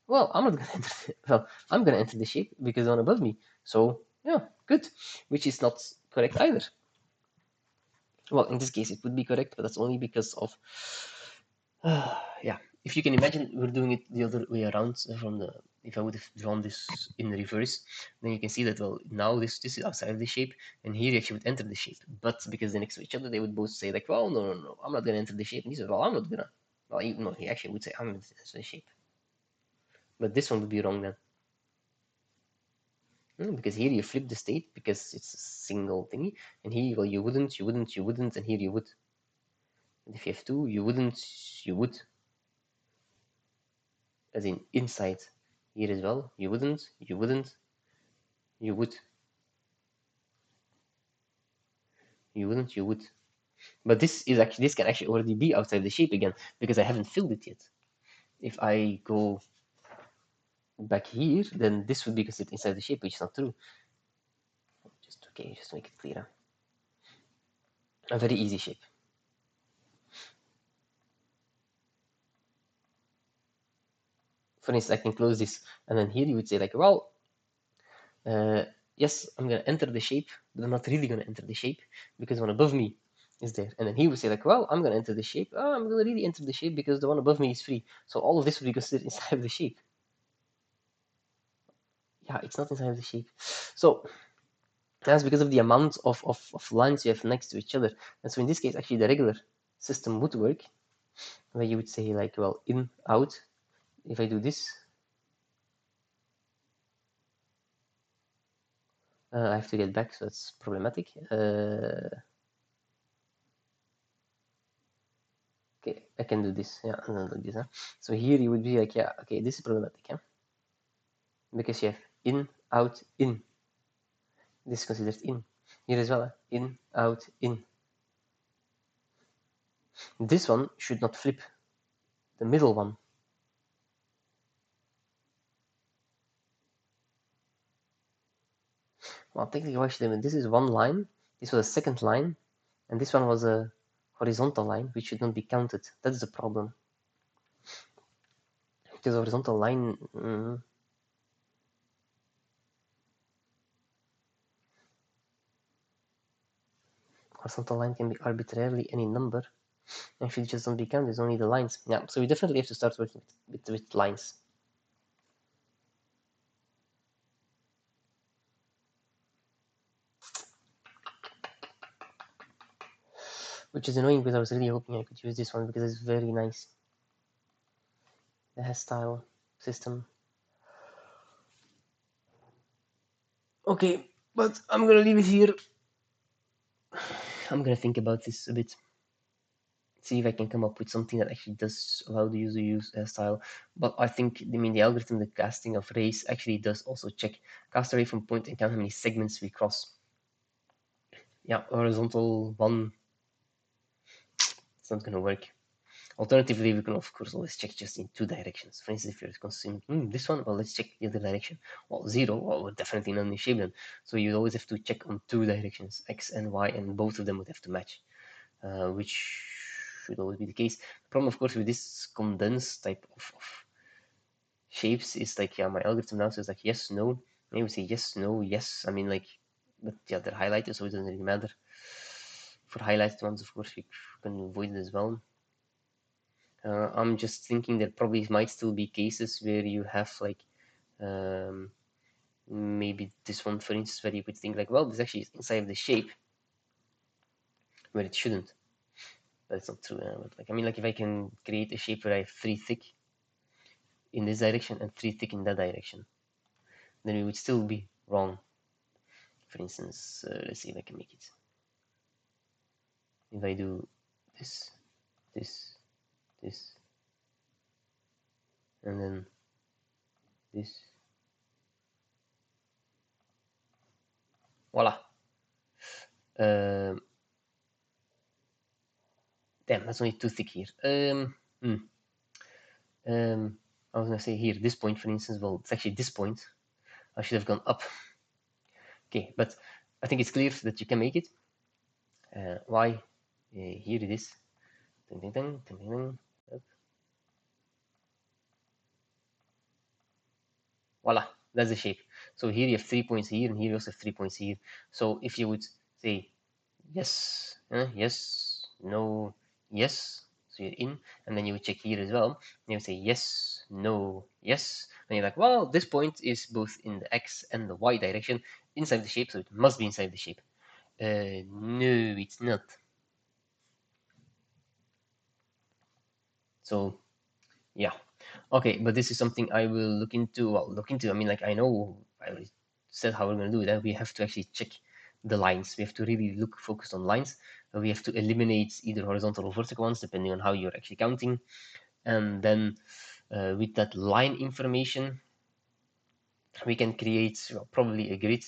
S1: Well, I'm not going to enter. Well, I'm going to enter the shape because the one above me. So yeah, good. Which is not correct either. Well, in this case, it would be correct, but that's only because of yeah. If you can imagine, we're doing it the other way around from the. If I would have drawn this in reverse, then you can see that, well, now this is outside of the shape, and here you actually would enter the shape. But because they're next to each other, they would both say like, well, no, no, no, I'm not gonna enter the shape. And he said, well, I'm not gonna. Well, no, he actually would say, I'm gonna enter the shape. But this one would be wrong then. Because here you flip the state because it's a single thingy, and here, well, you wouldn't, and here you would. And if you have 2, you wouldn't, you would. As in inside here as well. You wouldn't, you would. You wouldn't, you would. But this can actually already be outside the shape again because I haven't filled it yet. If I go back here, then this would be considered inside the shape, which is not true. Just to make it clearer. A very easy shape. For instance, I can close this, and then here you would say like, well, yes, I'm going to enter the shape, but I'm not really going to enter the shape because the one above me is there. And then he would say like, well, I'm going to enter the shape. Oh, I'm going to really enter the shape because the one above me is free. So all of this would be considered inside of the shape. Yeah, it's not inside of the shape. So that's because of the amount of lines you have next to each other. And so in this case, actually, the regular system would work, where you would say like, well, in, out. If I do this, I have to get back, so that's problematic. Okay, I can do this. Yeah, like this. Huh? So here you would be like, yeah, okay, this is problematic, yeah? Because you have in, out, in. This is considered in. Here as well, in, out, in. This one should not flip. The middle one. Well, technically, why should I? This is one line. This was a second line, and this one was a horizontal line, which should not be counted. That's the problem. Because horizontal line. Horizontal line can be arbitrarily any number. Actually, just don't be counted. It's only the lines. Yeah. So we definitely have to start working with lines. Which is annoying because I was really hoping I could use this one because it's very nice. The hairstyle system. Okay, but I'm gonna leave it here. I'm gonna think about this a bit. See if I can come up with something that actually does allow the user to use hairstyle. But I think, I mean, the algorithm, the casting of rays actually does also check cast array from point and count how many segments we cross. Yeah, horizontal one. It's not gonna work. Alternatively, we can of course always check just in two directions. For instance, if you're consuming this one, well, let's check the other direction. Well, zero, well, we're definitely not in the shape then. So you always have to check on two directions, x and y, and both of them would have to match, which should always be the case. The problem, of course, with this condensed type of shapes is like, yeah, my algorithm now says like yes, no. Maybe say yes, no, yes. I mean, like, but yeah, they're highlighted, so it doesn't really matter. For highlighted ones, of course, we can avoid it as well. I'm just thinking there probably might still be cases where you have like maybe this one, for instance, where you could think like, well, this actually is inside of the shape where it shouldn't. But it's not true. But like, I mean, like if I can create a shape where I have three thick in this direction and three thick in that direction, then we would still be wrong. For instance, let's see if I can make it. If I do this, this, this, and then this, voila. Damn, that's only too thick here. I was gonna say here, this point, for instance, well, it's actually this point. I should have gone up. Okay, but I think it's clear that you can make it. Why? Here it is. Ding, ding, ding, ding, ding, ding. Voila, that's the shape. So here you have 3 points here, and here you also have 3 points here. So if you would say yes, yes, no, yes, so you're in, and then you would check here as well. And you would say yes, no, yes. And you're like, well, this point is both in the x and the y direction inside the shape, so it must be inside the shape. No, it's not. So yeah, okay, but this is something I will look into. Well, look into. I mean, like I know I already said how we're going to do that. We have to actually check the lines. We have to really look focused on lines. We have to eliminate either horizontal or vertical ones depending on how you're actually counting. And then with that line information, we can create well, probably a grid.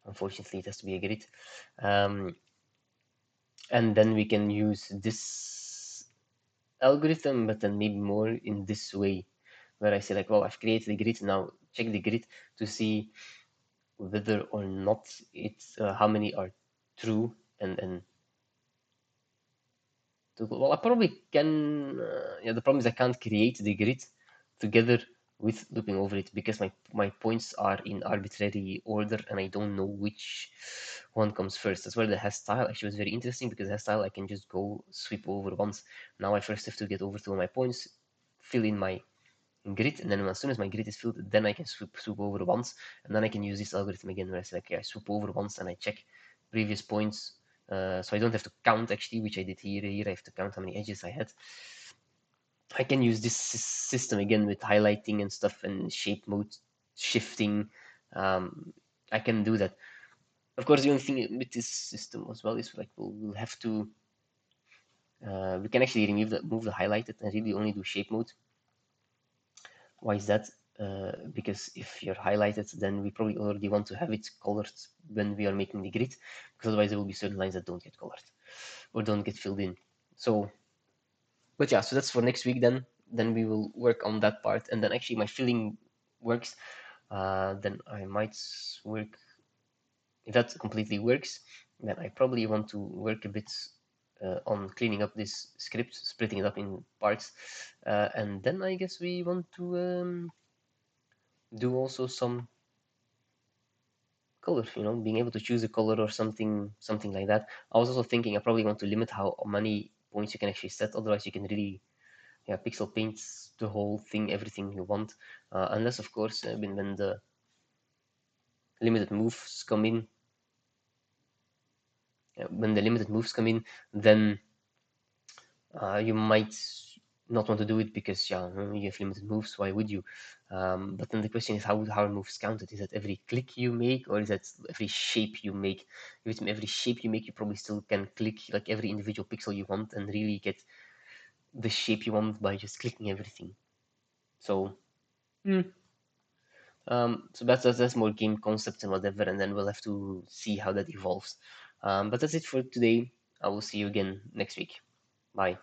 S1: Unfortunately, it has to be a grid. And then we can use this algorithm, but then maybe more in this way, where I say like, well, I've created a grid, now check the grid to see whether or not it's how many are true and well, I probably can. Yeah, the problem is I can't create the grid together with looping over it because my points are in arbitrary order and I don't know which one comes first. That's where the hairstyle actually was very interesting because the hairstyle I can just go sweep over once. Now I first have to get over to all my points, fill in my grid, and then as soon as my grid is filled, then I can swoop over once, and then I can use this algorithm again where I say, okay, I swoop over once and I check previous points. So I don't have to count actually, which I did here. Here I have to count how many edges I had. I can use this system again with highlighting and stuff and shape mode shifting. I can do that. Of course, the only thing with this system as well is like we'll have to we can actually move the highlighted and really only do shape mode. Why is that? Because if you're highlighted, then we probably already want to have it colored when we are making the grid, because otherwise there will be certain lines that don't get colored or don't get filled in. So, but yeah, so that's for next week then. Then we will work on that part, and then actually my filling works. Then I might work, if that completely works, then I probably want to work a bit on cleaning up this script, splitting it up in parts, and then I guess we want to do also some color, being able to choose a color or something like that. I was also thinking I probably want to limit how many points you can actually set, otherwise you can really, yeah, pixel paint the whole thing, everything you want, unless of course when the limited moves come in, then you might not want to do it because, yeah, you have limited moves. Why would you? But then the question is how are moves counted? Is that every click you make, or is that every shape you make? If it's every shape you make, you probably still can click like every individual pixel you want and really get the shape you want by just clicking everything. So, so that's more game concepts and whatever, and then we'll have to see how that evolves. But that's it for today. I will see you again next week. Bye.